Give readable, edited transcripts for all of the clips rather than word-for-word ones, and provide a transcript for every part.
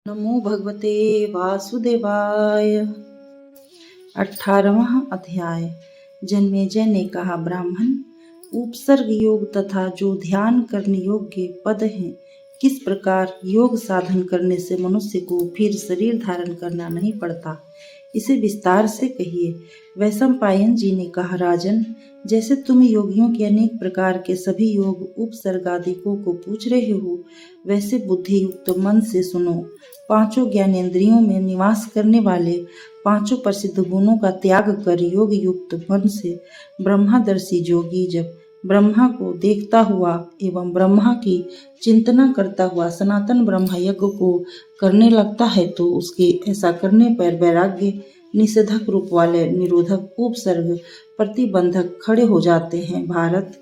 नमो भगवते वासुदेवाय। 18वां अध्याय। जन्मेजय ने कहा, ब्राह्मण, उपसर्ग योग तथा जो ध्यान करने योग्य पद हैं, किस प्रकार योग साधन करने से मनुष्य को फिर शरीर धारण करना नहीं पड़ता, इसे विस्तार से कहिए। वैशंपायन जी ने कहा, राजन, जैसे तुम योगियों के अनेक प्रकार के सभी योग उपसर्गादिकों को पूछ रहे हो, वैसे बुद्धि युक्त मन से सुनो। पांचों ज्ञानेंद्रियों में निवास करने वाले पांचों प्रसिद्ध गुणों का त्याग कर योग युक्त मन से ब्रह्मदर्शी योगी जब ब्रह्मा को देखता हुआ एवं ब्रह्मा की चिंतना करता हुआ सनातन ब्रह्म यज्ञ को करने लगता है, तो उसके ऐसा करने पर वैराग्य निषेधक रूप वाले निरोधक उपसर्ग प्रतिबंधक खड़े हो जाते हैं। भारत,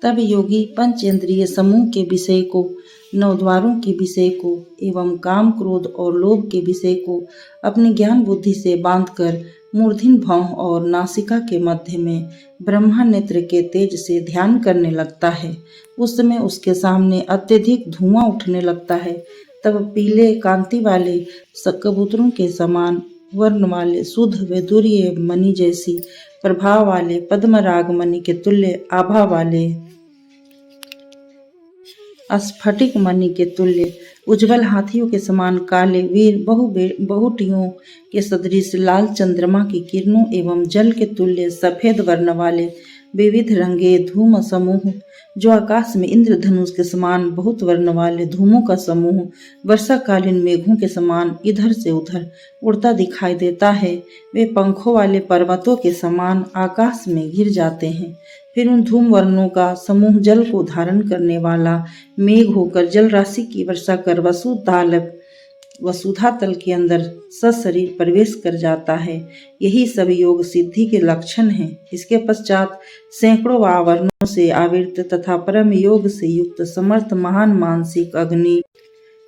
तब योगी पंचेंद्रिय समूह के विषय को, नौ द्वारों के विषय को एवं काम, क्रोध और लोभ के विषय को अपने ज्ञान बुद्धि से बांधकर मूर्धन्य भौं और नासिका के मध्य में ब्रह्मा नेत्र के तेज से ध्यान करने लगता है। उस समय उसके सामने अत्यधिक धुआं उठने लगता है। तब पीले कांति वाले कबूतरों के समान वर्ण वाले शुद्ध वैदुर्य मणि जैसी प्रभाव वाले पद्मराग मणि के तुल्य आभा वाले स्फटिक मणि के तुल्य उज्जवल हाथियों के समान काले वीर बहुटियों के सदृश लाल चंद्रमा की किरणों एवं जल के तुल्य सफेद वर्ण वाले विविध रंगे धूम समूह, जो आकाश में इंद्रधनुष के समान बहुत वर्ण वाले धूमों का समूह वर्षाकालीन मेघों के समान इधर से उधर उड़ता दिखाई देता है। वे पंखों वाले पर्वतों के समान आकाश में घिर जाते हैं। फिर उन धूम वर्णों का समूह जल को धारण करने वाला मेघ होकर जल राशि की वर्षा कर वसुधा तल के अंदर सशरीर प्रवेश कर जाता है। यही सब योग सिद्धि के लक्षण हैं। इसके पश्चात सैकड़ों आवरणों से आवृत तथा परम योग से युक्त समर्थ महान मानसिक अग्नि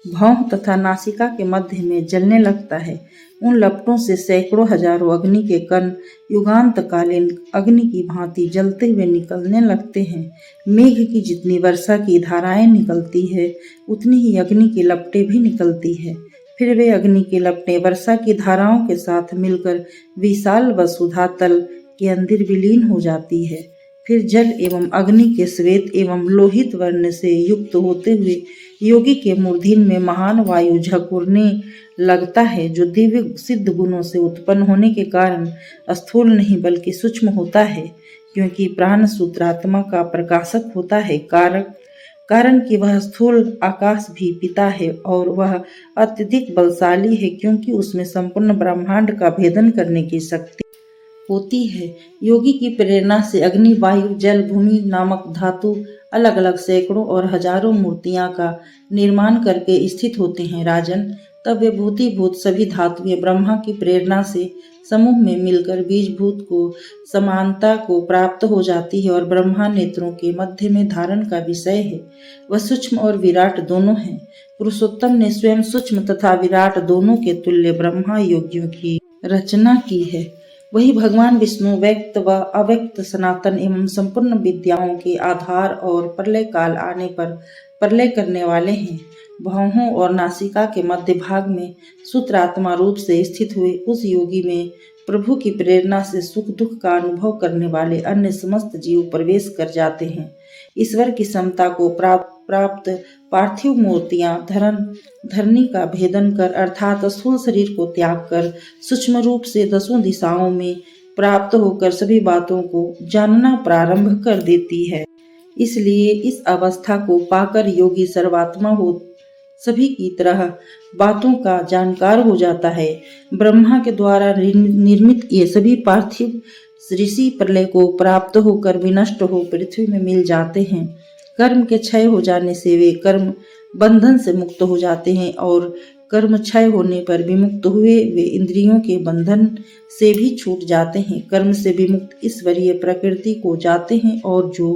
भौं तथा नासिका के मध्य में जलने लगता है। उन लपटों से सैकड़ों हजारों अग्नि के कण युगांतकालीन अग्नि की भांति जलते हुए निकलने लगते हैं। मेघ की जितनी वर्षा की धाराएं निकलती है, उतनी ही अग्नि की लपटें भी निकलती है। फिर वे अग्नि की लपटें वर्षा की धाराओं के साथ मिलकर विशाल वसुधा तल के अंदर विलीन हो जाती है। फिर जल एवं अग्नि के श्वेत एवं लोहित वर्ण से युक्त होते हुए योगी के मूर्धन्य में महान वायु झकोरने लगता है, जो दिव्य सिद्ध गुणों से उत्पन्न होने के कारण स्थूल नहीं बल्कि सूक्ष्म होता है, क्योंकि प्राण सूत्रात्मा का प्रकाशक होता है। कारण कि वह स्थूल आकाश भी पिता है और वह अत्यधिक बलशाली है, क्योंकि उसमें संपूर्ण ब्रह्मांड का भेदन करने की शक्ति होती है। योगी की प्रेरणा से अग्नि, वायु, जल, भूमि नामक धातु अलग अलग सैकड़ों और हजारों मूर्तियां का निर्माण करके स्थित होते हैं। राजन, तब वे भूतिभूत सभी धातुएं ब्रह्मा की प्रेरणा से समूह में मिलकर बीजभूत को समानता को प्राप्त हो जाती है और ब्रह्मा नेत्रों के मध्य में धारण का विषय है। वह सूक्ष्म और विराट दोनों है। पुरुषोत्तम ने स्वयं सूक्ष्म तथा विराट दोनों के तुल्य ब्रह्मा योगियों की रचना की है। वही भगवान विष्णु व्यक्त व अव्यक्त सनातन एवं संपूर्ण विद्याओं के आधार और प्रलय काल आने पर प्रलय करने वाले हैं। भौहों और नासिका के मध्य भाग में सूत्रात्मा रूप से स्थित हुए उस योगी में प्रभु की प्रेरणा से सुख दुख का अनुभव करने वाले अन्य समस्त जीव प्रवेश कर जाते हैं। ईश्वर की समता को प्राप्त पार्थिव मूर्तियां धरनी का भेदन कर अर्थात स्थूल शरीर को त्याग कर सूक्ष्म रूप से दसों दिशाओं में प्राप्त होकर सभी बातों को जानना प्रारंभ कर देती है। इसलिए इस अवस्था को पाकर योगी सर्वात्मा हो सभी की तरह बातों का जानकार हो जाता है। ब्रह्मा के द्वारा निर्मित ये सभी पार्थिव ऋषि प्रलय को प्राप्त होकर विनष्ट हो पृथ्वी में मिल जाते हैं। कर्म के क्षय हो जाने से वे कर्म बंधन से मुक्त हो जाते हैं और कर्म क्षय होने पर विमुक्त हुए वे इंद्रियों के बंधन से भी छूट जाते हैं। कर्म से विमुक्त ईश्वरीय प्रकृति को जाते हैं और जो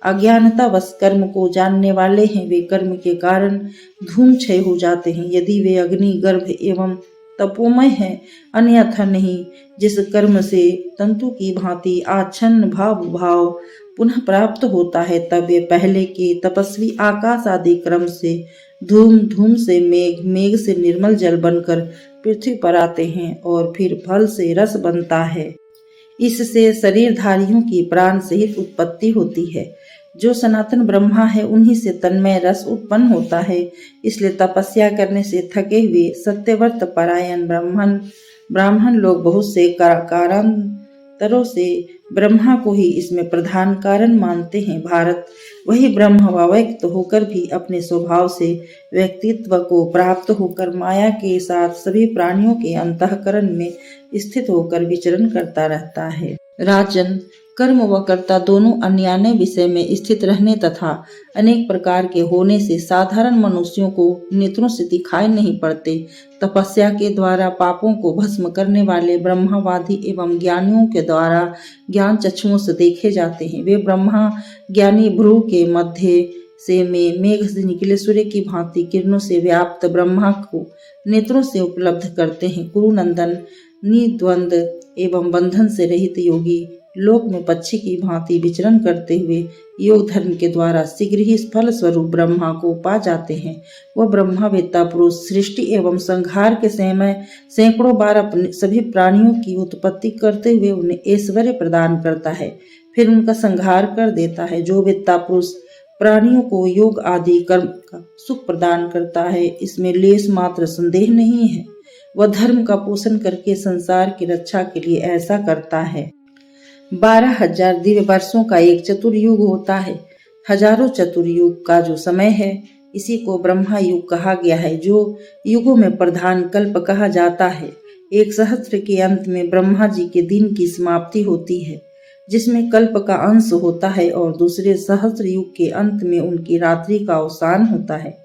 अज्ञानतावश कर्म को जानने वाले हैं, वे कर्म के कारण धूम क्षय हो जाते हैं, यदि वे अग्नि गर्भ एवं तपोमय है, अन्यथा नहीं। जिस कर्म से तंतु की भांति आच्छन्न भाव पुनः प्राप्त होता है, तब वे पहले के तपस्वी आकाश आदि क्रम से धूम धूम से मेघ, मेघ से निर्मल जल बनकर पृथ्वी पर आते हैं और फिर फल से रस बनता है। इससे शरीरधारियों की प्राण सहित उत्पत्ति होती है। जो सनातन ब्रह्मा है उन्हीं से तन्मय रस उत्पन्न होता है। इसलिए तपस्या करने से थके हुए सत्यव्रत परायण ब्राह्मण लोग बहुत से कारांतरों से ब्रह्मा को ही इसमें प्रधान कारण मानते हैं। भारत वही ब्रह्म व्यक्त होकर भी अपने स्वभाव से व्यक्तित्व को प्राप्त होकर माया के साथ सभी प्राणियों के अंतःकरण में स्थित होकर विचरण करता रहता है। राजन, कर्म व कर्ता दोनों अन्यान्य विषय में स्थित रहने तथा अनेक प्रकार के होने से साधारण मनुष्यों को नेत्रों से दिखाई नहीं पड़ते। तपस्या के द्वारा पापों को भस्म करने वाले ब्रह्मवादी एवं ज्ञानियों के द्वारा ज्ञान चक्षुओं से देखे जाते हैं। वे ब्रह्मा ज्ञानी भ्रू के मध्य से मेघ से निकले सूर्य की भांति किरणों से व्याप्त ब्रह्मा को नेत्रों से उपलब्ध करते हैं। कुरुनंदन, निद्वंद एवं बंधन से रहित योगी लोक में पक्षी की भांति विचरण करते हुए योग धर्म के द्वारा शीघ्र ही फल स्वरूप ब्रह्मा को पा जाते हैं। वह ब्रह्मवेत्ता पुरुष सृष्टि एवं संहार के समय सैकड़ों बार अपने सभी प्राणियों की उत्पत्ति करते हुए उन्हें ऐश्वर्य प्रदान करता है, फिर उनका संहार कर देता है। जो वेत्ता पुरुष प्राणियों को योग आदि कर्म का सुख प्रदान करता है, इसमें लेश मात्र संदेह नहीं है। वह धर्म का पोषण करके संसार की रक्षा के लिए ऐसा करता है। 12,000 दिव्य वर्षों का एक चतुर्युग होता है। हजारों चतुर्युग का जो समय है इसी को ब्रह्मा युग कहा गया है, जो युगों में प्रधान कल्प कहा जाता है। एक सहस्त्र के अंत में ब्रह्मा जी के दिन की समाप्ति होती है, जिसमें कल्प का अंश होता है, और दूसरे सहस्त्र युग के अंत में उनकी रात्रि का अवसान होता है,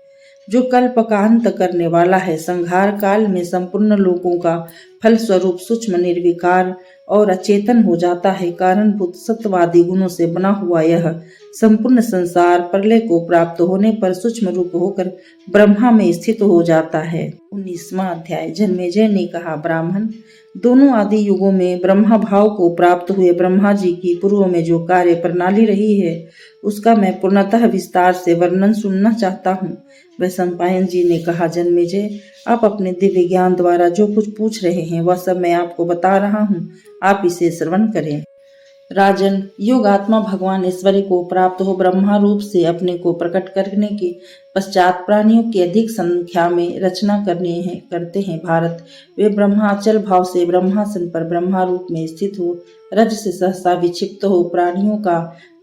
जो कल्प का अंत करने वाला है। संहार काल में संपूर्ण लोगों का फल स्वरूप सूक्ष्म निर्विकार और अचेतन हो जाता है। कारणभूत सत्वादी गुणों से बना हुआ यह संपूर्ण संसार प्रलय को प्राप्त होने पर सूक्ष्म रूप होकर ब्रह्मा में स्थित हो जाता है। 19वां अध्याय। जन्मेजय ने कहा, ब्राह्मण, दोनों आदि युगों में ब्रह्मा भाव को प्राप्त हुए ब्रह्मा जी की पूर्व में जो कार्य प्रणाली रही है उसका मैं पूर्णतः विस्तार से वर्णन सुनना चाहता हूँ। वैशंपायन जी ने कहा, जन्मेजय, आप अपने दिव्य ज्ञान द्वारा जो कुछ पूछ रहे हैं वह सब मैं आपको बता रहा हूँ, आप इसे श्रवण करें। राजन, योगात्मा भगवान ऐश्वर्य को प्राप्त हो ब्रह्मा रूप से अपने को प्रकट करने के पश्चात प्राणियों की अधिक संख्या में रचना करते हैं। भारत, वे ब्रह्माचल भाव से ब्रह्मासन पर ब्रह्मा रूप में स्थित हो रज से सहसा विक्षिप्त हो प्राणियों का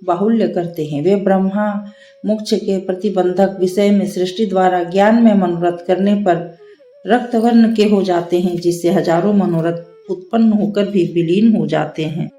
बाहुल्य करते हैं। वे ब्रह्मा मोक्ष के प्रतिबंधक विषय में सृष्टि द्वारा ज्ञान में मनोरथ करने पर रक्तवर्ण के हो जाते हैं, जिससे हजारों मनोरथ उत्पन्न होकर भी विलीन हो जाते हैं।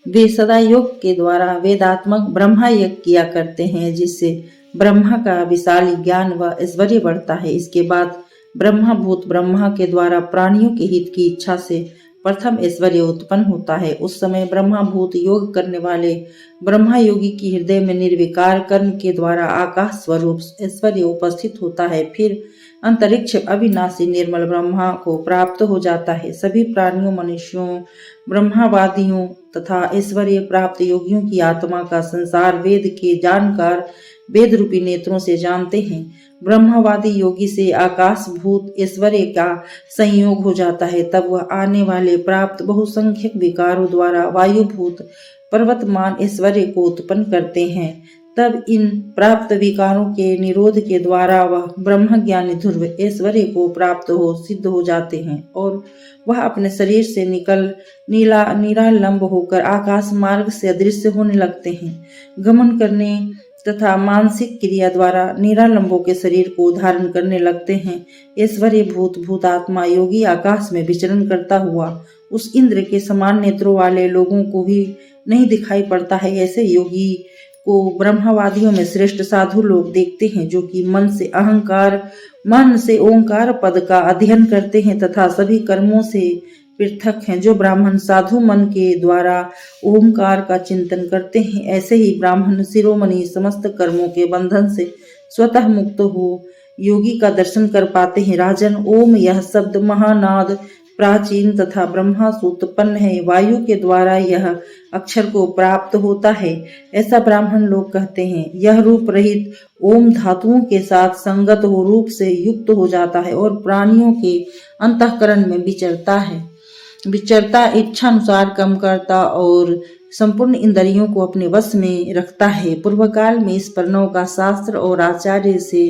वे सदा योग के द्वारा वेदात्मक ब्रह्मा यज्ञ किया करते हैं, जिससे ब्रह्मा का विशाल ज्ञान व ऐश्वर्य बढ़ता है। इसके बाद ब्रह्मभूत ब्रह्मा के द्वारा प्राणियों के हित की इच्छा से प्रथम ऐश्वर्य उत्पन्न होता है। उस समय ब्रह्मभूत योग करने वाले ब्रह्मा योगी की हृदय में निर्विकार कर्म के द्वारा आकाश स्वरूप ऐश्वर्य उपस्थित होता है। फिर अंतरिक्ष अविनाशी निर्मल ब्रह्मा को प्राप्त हो जाता है। सभी प्राणियों, मनुष्यों, ब्रह्मवादियों तथा ऐश्वर्य प्राप्त योगियों की आत्मा का संसार वेद के जानकार वेद रूपी नेत्रों से जानते हैं। ब्रह्मवादी योगी से आकाशभूत ऐश्वर्य का संयोग हो जाता है, तब वह आने वाले प्राप्त बहुसंख्यक विकारों द्वारा वायुभूत पर्वतमान ऐश्वर्य को उत्पन्न करते हैं। तब इन प्राप्त विकारों के निरोध के द्वारा वह ब्रह्मज्ञानी ध्रुव ऐश्वर्य को प्राप्त हो सिद्ध हो जाते हैं, और वह अपने शरीर से निकल निरालंब होकर आकाश मार्ग से अदृश्य होने लगते हैं। गमन करने तथा मानसिक क्रिया द्वारा निरालंबों के शरीर को धारण करने लगते हैं। ऐश्वर्य भूतात्मा योगी आकाश में विचरण करता हुआ उस इंद्र के समान नेत्रों वाले लोगों को भी नहीं दिखाई पड़ता है। ऐसे योगी को ब्रह्मवादियों में श्रेष्ठ साधु लोग देखते हैं, जो कि मन से ओंकार पद का अध्ययन करते हैं तथा सभी कर्मों से पृथक हैं। जो ब्राह्मण साधु मन के द्वारा ओंकार का चिंतन करते हैं, ऐसे ही ब्राह्मण शिरोमणि समस्त कर्मों के बंधन से स्वतः मुक्त हो योगी का दर्शन कर पाते हैं। राजन, ओम यह शब्द महानाद प्राचीन तथा ब्रह्मा से उत्पन्न है। वायु के द्वारा यह अक्षर को प्राप्त होता है, ऐसा ब्राह्मण लोग कहते हैं। यह रूप रहित ओम धातुओं के साथ संगत हो रूप से युक्त हो जाता है और प्राणियों के अंतःकरण में विचरता इच्छा अनुसार काम करता और संपूर्ण इंद्रियों को अपने वश में रखता है। पूर्व काल में इस प्रणव का शास्त्र और आचार्य से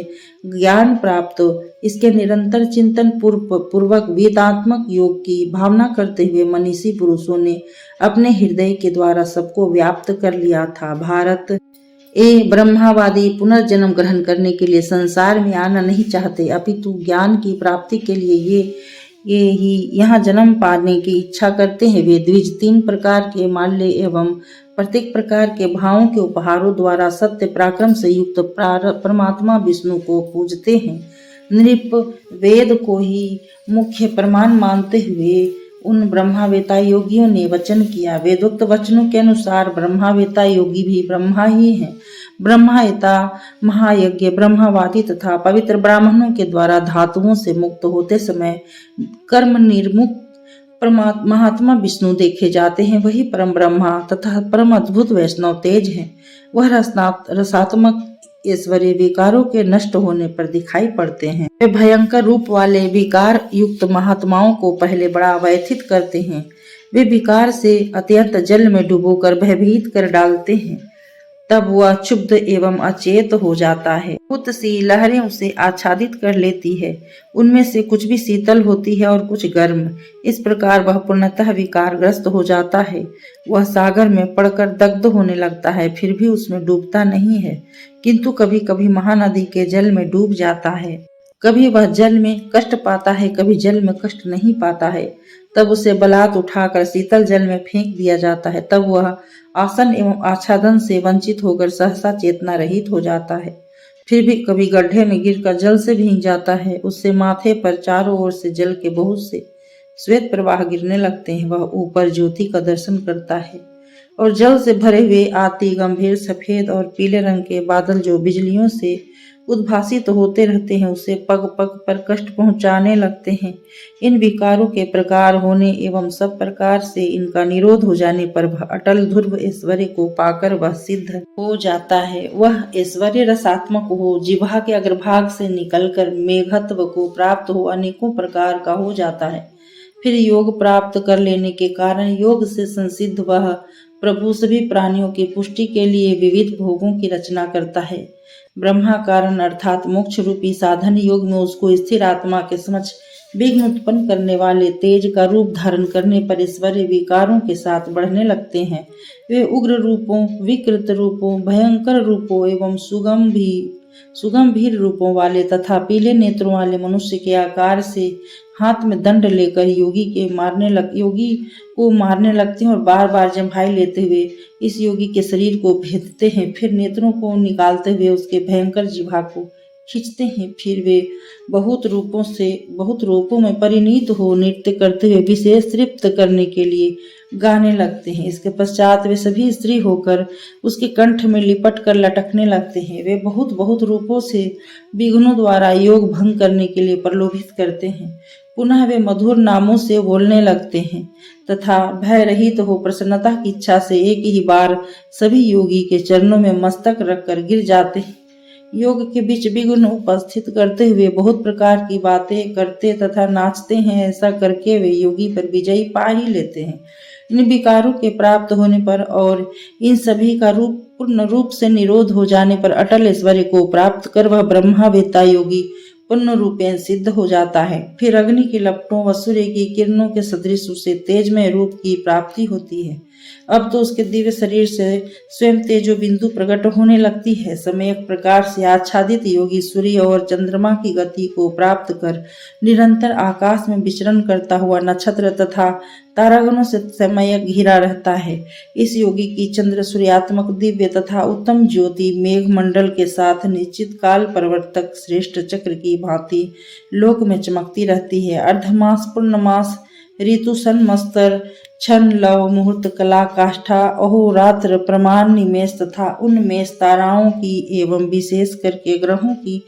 ज्ञान प्राप्त, इसके निरंतर चिंतन पूर्वक वेदात्मक योग की भावना करते हुए मनीषी पुरुषों ने अपने हृदय के द्वारा सबको व्याप्त कर लिया था। भारत ब्रह्मावादी पुनर्जन्म ग्रहण करने के लिए संसार में आना नहीं चाहते, अपितु ज्ञान की प्राप्ति के लिए ये ही यहाँ जन्म पाने की इच्छा करते हैं। वे द्विज 3 प्रकार के माल्य एवं प्रत्येक प्रकार के भावों के उपहारों द्वारा सत्य पराक्रम से युक्त परमात्मा विष्णु को पूजते हैं। नृप वेद को ही मुख्य प्रमाण मानते हुए उन ब्रह्मावेता योगियों ने वचन किया। वेदोक्त वचनों के अनुसार ब्रह्मावेता योगी भी ब्रह्मा ही हैं। ब्रह्मावेता महायज्ञ ब्रह्मावादी तथा पवित्र ब्राह्मणों के द्वारा धातुओं से मुक्त होते समय कर्म निर्मुक्त महात्मा विष्णु देखे जाते हैं। वही परम ब्रह्मा तथा परम अद्भुत वैष्णव तेज है। वह रसात्मक ऐश्वर्य विकारों के नष्ट होने पर दिखाई पड़ते हैं। वे भयंकर रूप वाले विकार युक्त महात्माओं को पहले बड़ा व्यथित करते हैं। वे विकार से अत्यंत जल में डुबोकर भयभीत कर डालते हैं, तब वह क्षुब्ध एवं अचेत हो जाता है। बहुत सी लहरें उसे आच्छादित कर लेती है, उनमें से कुछ भी शीतल होती है और कुछ गर्म। इस प्रकार वह पूर्णतः विकारग्रस्त हो जाता है। वह सागर में पड़कर दग्ध होने लगता है, फिर भी उसमें डूबता नहीं है, किंतु कभी कभी महानदी के जल में डूब जाता है। कभी वह जल में कष्ट पाता है, कभी जल में कष्ट नहीं पाता है। तब उसे बलात् उठाकर शीतल जल में फेंक दिया जाता है। तब वह आसन एवं आच्छादन से वंचित होकर सहसा चेतना रहित हो जाता है। फिर भी कभी गड्ढे में गिरकर जल से भीग जाता है। उससे माथे पर चारों ओर से जल के बहुत से श्वेत प्रवाह गिरने लगते हैं। वह ऊपर ज्योति का दर्शन करता है और जल से भरे हुए आती गंभीर सफेद और पीले रंग के बादल जो बिजलियों से उद्भासित होते रहते हैं, उसे पग पग पर कष्ट पहुंचाने लगते हैं। इन विकारों के प्रकार होने एवं सब प्रकार से इनका निरोध हो जाने पर अटल ध्रुव ऐश्वर्य को पाकर वह सिद्ध हो जाता है। वह ऐश्वर्य रसात्मक हो, जिह्वा के अग्रभाग से निकलकर मेघत्व को प्राप्त हो, अनेकों प्रकार का हो जाता है। फिर योग प्राप्त कर लेने के कारण योग से संसिद्ध वह प्रभु सभी प्राणियों की पुष्टि के लिए विविध भोगों की रचना करता है। ब्रह्मा कारण अर्थात मोक्ष रूपी साधन योग में उसको स्थिर आत्मा के समक्ष विघ्न उत्पन्न करने वाले तेज का रूप धारण करने पर ऐश्वर्य विकारों के साथ बढ़ने लगते हैं। वे उग्र रूपों, विकृत रूपों, भयंकर रूपों एवं सुगंभीर रूपों वाले तथा पीले नेत्रों वाले मनुष्य के आकार से हाथ में दंड लेकर योगी को मारने लगते हैं और बार बार जम्हाई लेते हुए इस योगी के शरीर को भेदते हैं। फिर नेत्रों को निकालते हुए उसके भयंकर जिह्वा को खींचते हैं। फिर वे बहुत रूपों में परिणीत हो नृत्य करते हुए विशेष तृप्त करने के लिए गाने लगते हैं। इसके पश्चात वे सभी स्त्री होकर उसके कंठ में लिपट कर लटकने लगते हैं। वे बहुत रूपों से विघ्नों द्वारा योग भंग करने के लिए प्रलोभित करते हैं। पुनः वे मधुर नामों से बोलने लगते हैं तथा भय रहित हो प्रसन्नता की इच्छा से एक ही बार सभी योगी के चरणों में मस्तक रखकर गिर जाते हैं। योग के बीच विघ्न उपस्थित करते हुए बहुत प्रकार की बातें करते तथा नाचते हैं। ऐसा करके वे योगी पर विजयी पा ही लेते हैं। इन विकारों के प्राप्त होने पर और इन सभी का पूर्ण रूप से निरोध हो जाने पर अटल ऐश्वर्य को प्राप्त कर वह ब्रह्मावेता योगी पूर्ण रूपेण सिद्ध हो जाता है। फिर अग्नि की लपटों व सूर्य की किरणों के सदृश उसे तेजमय रूप की प्राप्ति होती है। अब तो उसके दिव्य शरीर से स्वयं तेजो बिंदु प्रकट होने लगती है। सम्यक प्रकार से आच्छादित योगी सूर्य और चंद्रमा की गति को प्राप्त कर निरंतर आकाश में विचरण करता हुआ नक्षत्र तथा तारागणों से सम्यक घिरा रहता है। इस योगी की चंद्र सूर्यात्मक दिव्य तथा उत्तम ज्योति मेघ मंडल के साथ निश्चित काल प्रवर्तक श्रेष्ठ चक्र की भांति लोक में चमकती रहती है। अर्धमास, पूर्णमास, ऋतु सन मस्तर क्षण लव मुहूर्त कला काष्ठा अहोरात्र प्रमाण निमेष तथा उन्मेष ताराओं की एवं विशेष करके ग्रहों की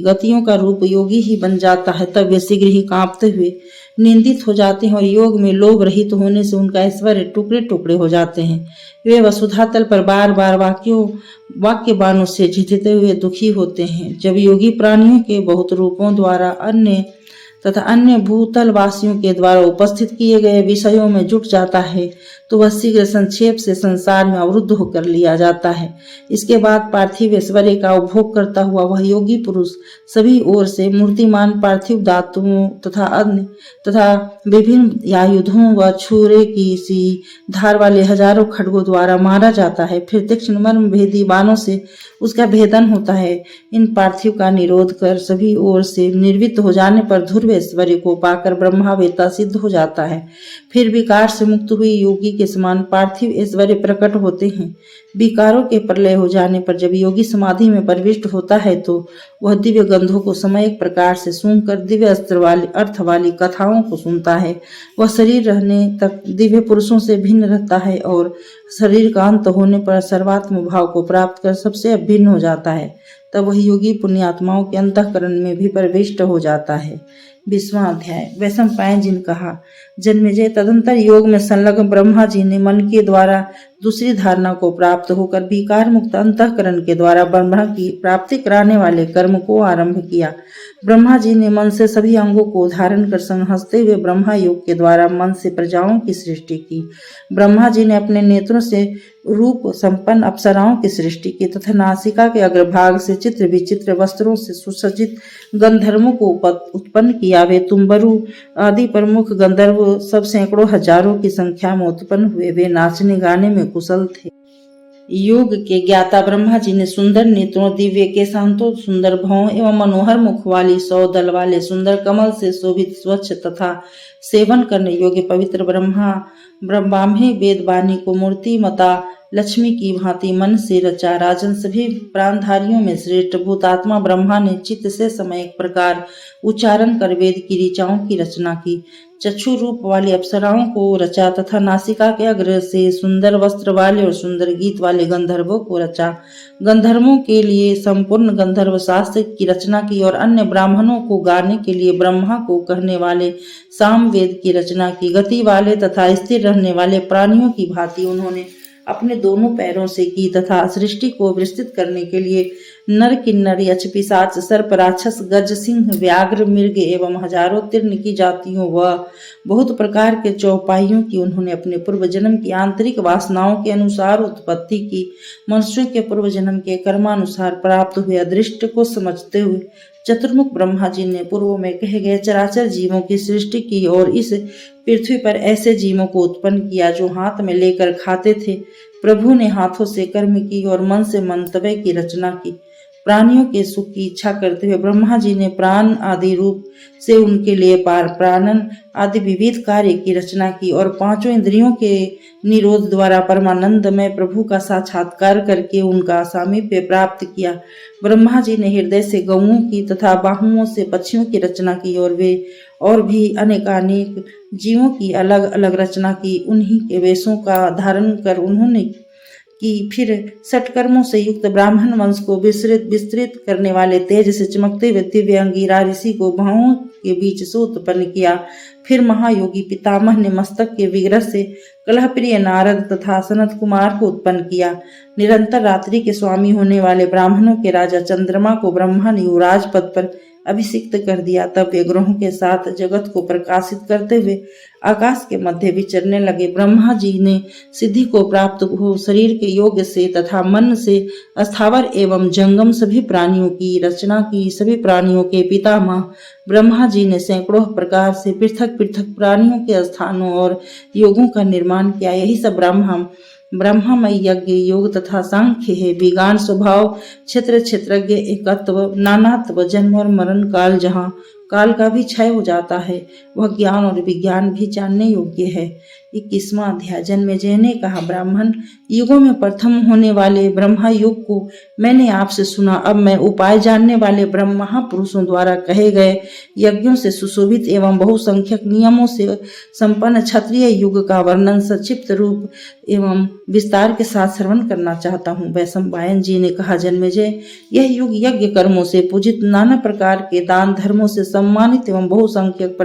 गतियों का रूप योगी ही बन जाता है। तब वे शीघ्र ही कांपते हुए निंदित हो जाते हैं और योग में लोभ रहित होने से उनका ऐश्वर्य टुकड़े टुकड़े हो जाते हैं। वे वसुधा तल पर बार बार वाक्य बाणों से झिझते हुए दुखी होते हैं। जब योगी प्राणियों के बहुत रूपों द्वारा अन्य भूतल वासियों के द्वारा उपस्थित किए गए विषयों में जुट जाता है तो वह शीघ्र संक्षेप से संसार में अवरुद्ध होकर लिया जाता है। इसके बाद पार्थिव ऐश्वर्य का उपभोग करता हुआ वह योगी पुरुष सभी ओर से मूर्तिमान पार्थिव धातुओं तथा विभिन्न आयुधों व छुरे की सी धार वाले हजारों खड्गों द्वारा मारा जाता है। फिर तीक्ष्ण मर्म भेदी बाणों से उसका भेदन होता है। इन पार्थिव का निरोध कर सभी ओर से निर्वृत्त हो जाने पर ध्रुव ऐश्वर्य को पाकर ब्रह्मावेता सिद्ध हो जाता है। फिर विकार से मुक्त हुई योगी के समान पार्थिव ऐश्वर्य प्रकट होते हैं। विकारों के प्रलय हो जाने पर जब योगी समाधि में प्रविष्ट होता है तो वह दिव्य गंधों को समयक प्रकार से सूंघकर दिव्य अर्थ वाली कथाओं को सुनता है। वह शरीर रहने तक दिव्य पुरुषों से भिन्न रहता है और शरीर का अंत होने पर सर्वात्म भाव को प्राप्त कर सबसे अभिन्न हो जाता है। तब वह योगी पुण्यात्माओं के अंतःकरण में भी प्रविष्ट हो जाता है। 20वां अध्याय। वैशंपायन जी ने कहा, जन्मेजय, तदंतर योग में संलग्न ब्रह्मा जी ने मन के द्वारा दूसरी धारणा को प्राप्त होकर विकार मुक्त अंतःकरण के द्वारा ब्रह्मा की प्राप्ति कराने वाले कर्म को आरंभ किया। ब्रह्मा जी ने मन से सभी अंगों को धारण कर संहसते हुए ब्रह्मा योग के द्वारा मन से प्रजाओं की सृष्टि की। ब्रह्मा जी ने अपने नेत्रों से रूप संपन्न अप्सराओं की सृष्टि की तथा नासिका के अग्रभाग से चित्र विचित्र वस्त्रों से सुसज्जित गंधर्वों को उत्पन्न किया। वे तुम्बरु आदि प्रमुख गंधर्व सब सैकड़ों हजारों की संख्या में उत्पन्न हुए। वे नाचने गाने में कुशल थे। योग के ज्ञाता ब्रह्मा जी ने सुंदर नेत्रों, दिव्य केशांतों, सुंदर भौं एवं मनोहर मुख वाली 100 दल वाले सुंदर कमल से शोभित स्वच्छ तथा सेवन करने योग्य पवित्र ब्रह्माम्हे वेदवाणी को मूर्ति मता लक्ष्मी की भांति मन से रचा। राजन, सभी प्राणधारियों में श्रेष्ठ भूतात्मा ब्रह्मा ने चित्त से समयक प्रकार उच्चारण कर वेद की ऋचाओं की रचना की। चक्षु रूप वाली अप्सराओं को रचा तथा नासिका के अग्र से सुंदर वस्त्र वाले और सुंदर गीत वाले गंधर्वों को रचा। गंधर्वों के लिए संपूर्ण गंधर्व शास्त्र की रचना की और अन्य ब्राह्मणों को गाने के लिए ब्रह्मा को कहने वाले सामवेद की रचना की। गति वाले तथा स्थिर रहने वाले प्राणियों की भांति उन्होंने अपने दोनों पैरों से की तथा सृष्टि को विस्तृत करने के लिए नर, किन्नर, यक्ष, पिशाच, सर्प, राक्षस, गज, सिंह, व्याघ्र, मृग एवं हजारों तीर्ण की जातियों व बहुत प्रकार के चौपाइयों की उन्होंने अपने पूर्व जन्म की आंतरिक वासनाओं के अनुसार उत्पत्ति की। मनुष्यों के पूर्व जन्म के कर्मानुसार प्राप्त हुए अदृष्ट को समझते हुए चतुर्मुख ब्रह्मा जी ने पूर्व में कहे गए चराचर जीवों की सृष्टि की और इस पृथ्वी पर ऐसे जीवों को उत्पन्न किया जो हाथ में लेकर खाते थे। प्रभु ने हाथों से कर्म की और मन से मंतव्य की रचना की। प्राणियों के सुख की इच्छा करते हुए ब्रह्मा जी ने प्राण आदि रूप से उनके लिए प्राणन आदि विविध कार्य की रचना की और पांचों इंद्रियों के निरोध द्वारा परमानंद में प्रभु का साक्षात्कार करके उनका सामीप्य प्राप्त किया। ब्रह्मा जी ने हृदय से गौओं की तथा बाहुओं से पक्षियों की रचना की और भी अनेकानेक जीवों की अलग अलग रचना की। उन्हीं के वेशों का धारण कर उन्होंने कि फिर सटकर्मों से युक्त ब्राह्मण वंश को विस्तृत करने वाले तेज से चमकते हुए दिव्य अंगीरा ऋषि को भावों के बीच से उत्पन्न किया। फिर महायोगी पितामह ने मस्तक के विग्रह से कलहप्रिय नारद तथा सनत कुमार को उत्पन्न किया। निरंतर रात्रि के स्वामी होने वाले ब्राह्मणों के राजा चंद्रमा को ब्रह्मा ने युवराज पद पर अभिषिक्त कर दिया। तब वे ग्रहों के साथ जगत को प्रकाशित करते हुए आकाश के मध्य विचरने लगे। ब्रह्मा जी ने सिद्धि को प्राप्त हो शरीर के योग से तथा मन से स्थावर एवं जंगम सभी प्राणियों की रचना की। सभी प्राणियों के पितामह ब्रह्मा जी ने सैकड़ों प्रकार से पृथक पृथक प्राणियों के स्थानों और योगों का निर्माण किया। यही सब ब्रह्ममय यज्ञ योग तथा सांख्य है। विज्ञान स्वभाव क्षेत्रज्ञ एकत्व नानात्व जन्म और मरण काल जहाँ काल का भी क्षय हो जाता है। वह ज्ञान और विज्ञान भी जानने योग्य है। 21वां अध्याय। जन्मेजय ने कहा, ब्राह्मण युगों में प्रथम होने वाले ब्रह्मा युग को मैंने आपसे सुना। अब मैं उपाय जानने वाले ब्रह्म महापुरुषों द्वारा कहे गए यज्ञों से सुशोभित एवं बहुसंख्यक नियमों से संपन्न क्षत्रिय युग का वर्णन संक्षिप्त रूप एवं विस्तार के साथ श्रवण करना चाहता हूँ। वैशंपायन जी ने कहा, जन्मेजय, यह युग यज्ञ कर्मों से पूजित, नाना प्रकार के दान धर्मों से सम्मानित एवं बहुसंख्यक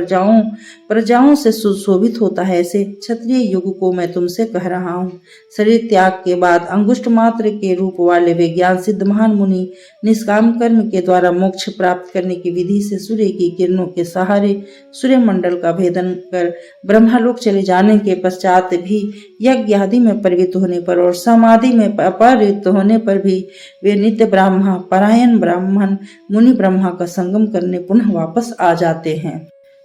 प्रजाओं से सुशोभित होता है। ऐसे क्षत्रिय युग को मैं तुमसे कह रहा हूँ। शरीर त्याग के बाद अंगुष्ठ मात्र के रूप वाले विज्ञान सिद्ध महान मुनि निष्काम कर्म के द्वारा मोक्ष प्राप्त करने की विधि से सूर्य की किरणों के सहारे सूर्य मंडल का भेदन कर ब्रह्मलोक चले जाने के पश्चात भी यज्ञ आदि में प्रवृत्त होने पर और समाधि में अपरित होने पर भी वे नित्य ब्राह्मण परायण ब्राह्मण मुनि ब्रह्मा का संगम करने पुनः वापस आ जाते हैं।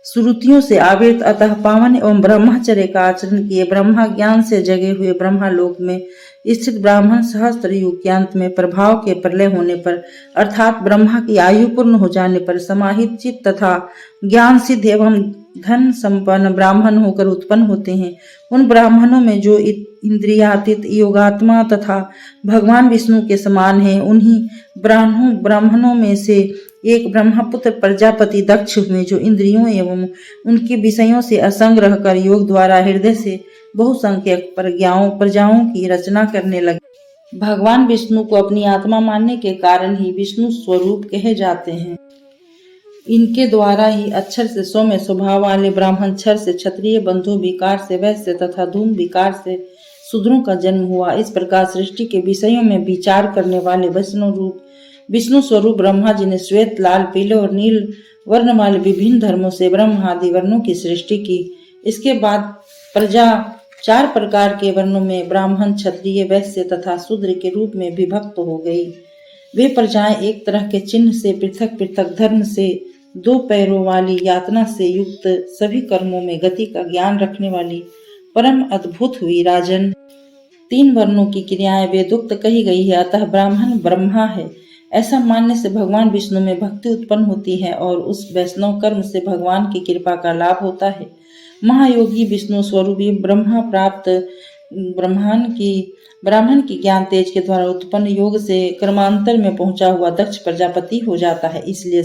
श्रुतियों से आवृत अतः पावन एवं ब्रह्मचर्य का आचरण किए ब्रह्मा ज्ञान से जगे हुए ब्रह्मलोक में स्थित ब्राह्मण सहस्त्र युग के अंत में प्रभाव के प्रलय होने पर अर्थात ब्रह्मा की आयु पूर्ण हो जाने पर समाहित चित्त तथा ज्ञान सिद्ध एवं धन संपन्न ब्राह्मण होकर उत्पन्न होते हैं। उन ब्राह्मणों में जो इंद्रियातीत योगात्मा तथा भगवान विष्णु के समान है, उन्हीं ब्राह्मणों में से एक ब्रह्मपुत्र प्रजापति दक्ष हुए, जो इंद्रियों एवं उनके विषयों से असंग रहकर योग द्वारा हृदय से बहुसंख्यक प्रजाओं की रचना करने लगे। भगवान विष्णु को अपनी आत्मा मानने के कारण ही विष्णु स्वरूप कहे जाते हैं। इनके द्वारा ही अक्षर से सौम्य स्वभाव वाले ब्राह्मण, क्षर से क्षत्रिय, बंधु विकार से वैश्य तथा धूम विकार से शूद्रों का जन्म हुआ। इस प्रकार सृष्टि के विषयों में विचार करने वाले विष्णु स्वरूप ब्रह्मा जी ने श्वेत, लाल, पीले और नील वर्ण वाले विभिन्न धर्मों से ब्रह्म आदि वर्णों की सृष्टि की। इसके बाद प्रजा 4 प्रकार के वर्णों में ब्राह्मण, क्षत्रिय, वैश्य तथा शूद्र के रूप में विभक्त हो गई। वे प्रजाएं एक तरह के चिन्ह से पृथक पृथक धर्म से 2 पैरों वाली यातना से युक्त सभी कर्मों में गति का ज्ञान रखने वाली परम अद्भुत हुई। राजन, 3 वर्णों की क्रियाएं वेदोक्त कही गई है, अतः ब्राह्मण ब्रह्मा है। ऐसा मानने से भगवान विष्णु में भक्ति उत्पन्न होती है और उस वैष्णव कर्म से भगवान की कृपा का लाभ होता है। महायोगी विष्णु स्वरूपी ब्रह्मा प्राप्त ब्राह्मण की ज्ञान तेज के द्वारा उत्पन्न योग से कर्मांतर में पहुंचा हुआ दक्ष प्रजापति हो जाता है। इसलिए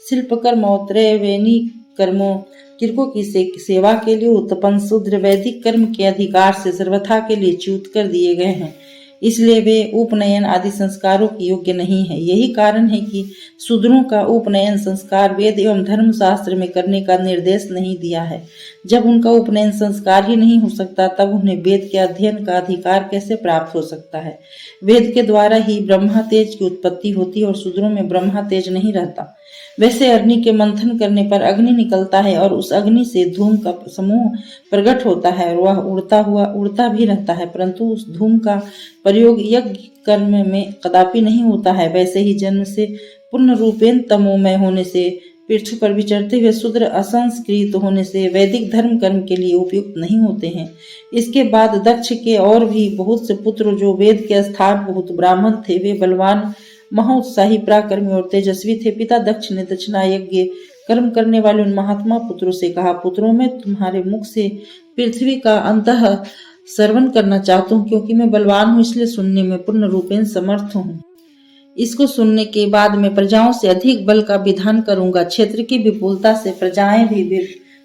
शिल्प कर्म और त्रैवेणी कर्मों किरकों की सेवा के लिए उत्पन्न शूद्र वैदिक कर्म के अधिकार से सर्वथा के लिए च्युत कर दिए गए हैं। इसलिए वे उपनयन आदि संस्कारों की योग्य नहीं है। यही कारण है कि शूद्रों का उपनयन संस्कार वेद एवं धर्मशास्त्र में करने का निर्देश नहीं दिया है। जब उनका उपनयन संस्कार ही नहीं हो सकता, तब उन्हें वेद के अध्ययन का अधिकार कैसे प्राप्त हो सकता है। वेद के द्वारा ही ब्रह्मा तेज की उत्पत्ति होती और शूद्रों में ब्रह्मा तेज नहीं रहता। वैसे अग्नि के मंथन करने पर अग्नि निकलता है और उस अग्नि से धूम का समूह प्रकट होता है और वह उड़ता भी रहता है, परंतु उस धूम का प्रयोग यज्ञ कर्म में कदापि नहीं होता है। वैसे ही जन्म से पूर्ण रूपेण तमोमय होने से पृथ्वी पर विचरते हुए शूद्र असंस्कृत होने से वैदिक धर्म कर्म के लिए उपयुक्त नहीं होते हैं। इसके बाद दक्ष के और भी बहुत से पुत्र जो वेद के स्थानभूत ब्राह्मण थे, वे बलवान, महोत्साही, पराक्रमी और तेजस्वी थे। पिता दक्ष ने दक्षिणा यज्ञ कर्म करने वाले उन महात्मा पुत्रों से कहा, पुत्रों, मैं तुम्हारे मुख से पृथ्वी का अंतः श्रवण करना चाहता हूँ, क्योंकि मैं बलवान हूँ, इसलिए सुनने में पूर्ण रूपेण समर्थ हूँ। इसको सुनने के बाद मैं प्रजाओं से अधिक बल का विधान करूंगा। क्षेत्र की विपुलता से प्रजाएं भी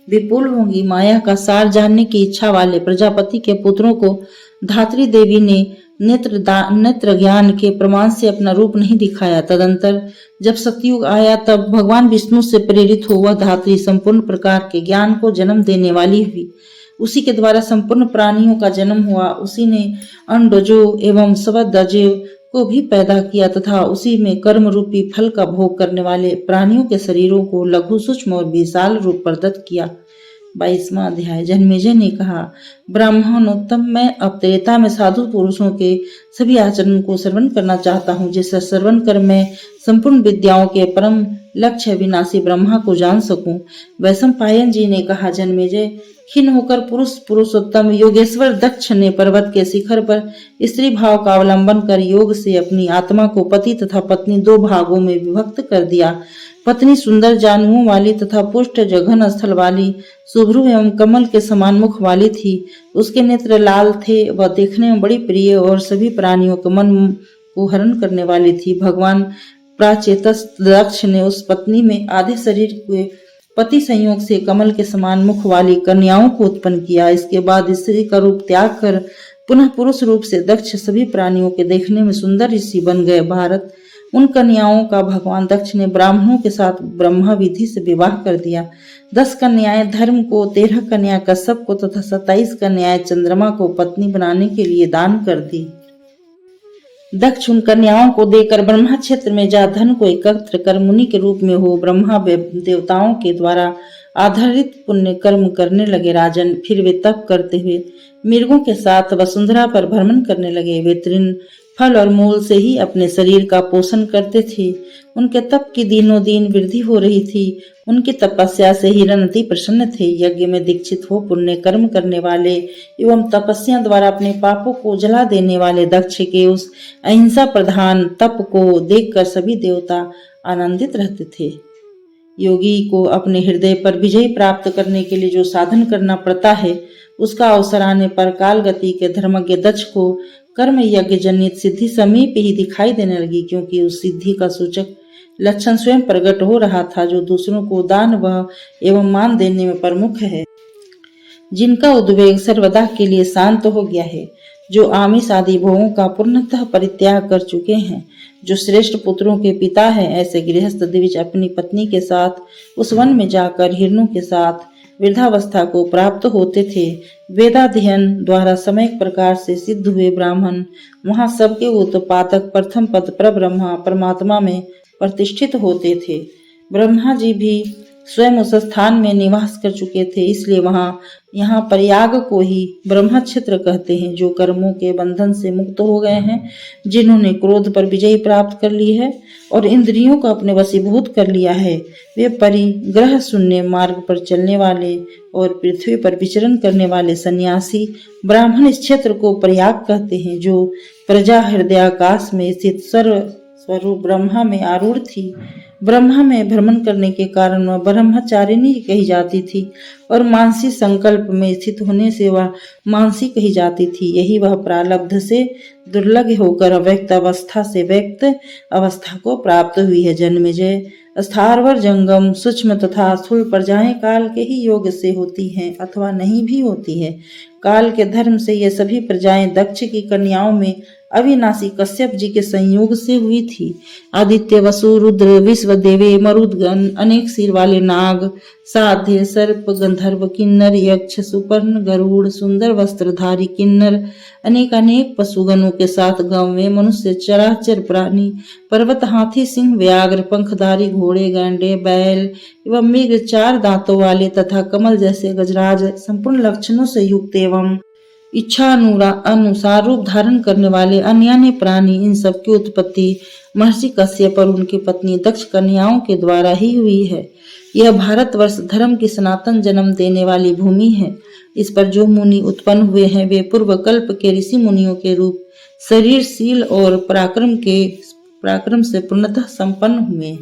विपुल होंगी। माया का सार जानने की इच्छा वाले प्रजापति के पुत्रों को धात्री देवी ने नेत्र ज्ञान के प्रमाण से अपना रूप नहीं दिखाया। तदंतर जब सतयुग आया, तब भगवान विष्णु से प्रेरित हो वह धात्री संपूर्ण प्रकार के ज्ञान को जन्म देने वाली हुई। उसी के द्वारा संपूर्ण प्राणियों का जन्म हुआ। उसी ने अंडजो एवं स्वदजो को भी पैदा किया तथा उसी में कर्म रूपी फल का भोग करने वाले प्राणियों के शरीरों को लघु, सूक्ष्म और विशाल रूप प्रदत्त किया। 22वां अध्याय। जन्मेजय ने कहा, ब्राह्मणोत्तम, मैं अब त्रेता में साधु पुरुषों के सभी आचरण को श्रवण करना चाहता हूँ, जिससे श्रवण कर मैं संपूर्ण विद्याओं के परम लक्ष्य विनाशी ब्रह्मा को जान सकूं। वैशंपायन जी ने कहा, जन्मेजय, खिन्न होकर पुरुषोत्तम योगेश्वर दक्ष ने पर्वत के शिखर पर स्त्री भाव का अवलंबन कर योग से अपनी आत्मा को पति तथा पत्नी 2 भागों में विभक्त कर दिया। पत्नी सुंदर जानुओं वाली तथा पुष्ट जघन स्थल वाली, शुभ्रू एवं कमल के समान मुख वाली थी। उसके नेत्र लाल थे, वह देखने में बड़ी प्रिय और सभी प्राणियों के मन को हरण करने वाली थी। भगवान प्राचेतस दक्ष ने उस पत्नी में आधे शरीर के पति संयोग से कमल के समान मुख वाली कन्याओं को उत्पन्न किया। इसके बाद स्त्री का रूप त्याग कर पुनः पुरुष रूप से दक्ष सभी प्राणियों के देखने में सुंदर ऋषि बन गए। भारत, उन कन्याओं का भगवान दक्ष ने ब्राह्मणों के साथ ब्रह्मा विधि से विवाह कर दिया। 10 कन्याएं धर्म को, 13 कन्या कश्यप को तथा 27 कन्याएं चंद्रमा को पत्नी बनाने के लिए दान कर दी। दक्ष उन कन्याओं को देकर ब्रह्मा क्षेत्र में जा धन को एकत्र कर मुनि के रूप में हो ब्रह्मा देवताओं के द्वारा आधारित पुण्य कर्म करने लगे। राजन, फिर वे तप करते हुए मृगों के साथ वसुंधरा पर भ्रमण करने लगे। वे तृण, फल और मूल से ही अपने शरीर का पोषण करते थे। उनके तप की दिनों दिन वृद्धि हो रही थी। उनकी तपस्या से हिरण अति प्रसन्न थे। यज्ञ में दीक्षित हो पुण्य कर्म करने वाले एवं तपस्या द्वारा अपने पापों को जला देने वाले दक्ष के उस अहिंसा प्रधान तप को देखकर सभी देवता आनंदित रहते थे। योगी को अपने हृदय पर विजय प्राप्त करने के लिए जो साधन करना पड़ता है, उसका अवसर आने पर काल गति के धर्मज्ञ दक्ष को कर्म यज्ञ जनित सिद्धि समीप ही दिखाई देने लगी, क्योंकि उस सिद्धि का सूचक लक्षण स्वयं प्रकट हो रहा था, जो दूसरों को दान व एवं मान देने में प्रमुख है, जिनका उद्वेग सर्वदा के लिए शांत हो गया है, जो आमिष आदि भोगों का पूर्णतः परित्याग कर चुके हैं, जो श्रेष्ठ पुत्रों के पिता हैं। ऐसे गृहस्थ द्विज अपनी पत्नी के साथ उस वन में जाकर हिरणों के साथ वृद्धावस्था को प्राप्त होते थे। वेदाध्ययन द्वारा समय प्रकार से सिद्ध हुए ब्राह्मण वहां सबके उत्पादक प्रथम पद परब्रह्मा परमात्मा में प्रतिष्ठित होते थे। ब्रह्मा जी भी स्वयं उस स्थान में निवास कर चुके थे, इसलिए यहाँ प्रयाग को ही ब्रह्म क्षेत्र कहते हैं। जो कर्मों के बंधन से मुक्त हो गए हैं, जिन्होंने क्रोध पर विजय प्राप्त कर ली है और इंद्रियों को अपने वशीभूत कर लिया है, वे परिग्रह शून्य मार्ग पर चलने वाले और पृथ्वी पर विचरण करने वाले सन्यासी ब्राह्मण इस क्षेत्र को प्रयाग कहते हैं। जो प्रजा हृदयाकाश में स्थित सर्व स्वरूप ब्रह्मा में आरूढ़ थी, ब्रह्मा में भ्रमण करने के कारण वह ब्रह्मचारिणी कही जाती थी और मानसी संकल्प में स्थित होने से वह मानसी कही जाती थी। यही वह प्रारब्ध से दुर्लभ होकर अव्यक्त अवस्था से व्यक्त अवस्था को प्राप्त हुई है। जन्मेजय, स्थावर, जंगम, सूक्ष्म तथा स्थूल प्रजाएं काल के ही योग से होती हैं अथवा नहीं भी होती है। काल के धर्म से ये सभी प्रजाएं दक्ष की कन्याओं में अविनाशी कश्यप जी के संयोग से हुई थी। आदित्य, वसु, रुद्र, विश्व देवे, मरुदगण, अनेक सिर वाले नाग, साध्य, सर्प, गंधर्व, किन्नर, यक्ष, सुपर्ण, गरुड़, सुंदर वस्त्रधारी किन्नर, अनेक अनेक पशुगणों के साथ गौवें, मनुष्य, चराचर प्राणी, पर्वत, हाथी, सिंह, व्याघ्र, पंखधारी घोड़े, गैंडे, बैल एवं मृग, 4 दांतों वाले तथा कमल जैसे गजराज, संपूर्ण लक्षणों से युक्त एवं इच्छा अनुसार रूप धारण करने वाले अन्य अन्य प्राणी, इन सब की उत्पत्ति महर्षि कश्यप और उनकी पत्नी दक्ष कन्याओं के द्वारा ही हुई है। यह भारतवर्ष धर्म की सनातन जन्म देने वाली भूमि है। इस पर जो मुनि उत्पन्न हुए हैं, वे पूर्व कल्प के ऋषि मुनियों के रूप शरीर, शील और पराक्रम से पूर्णतः संपन्न हुए।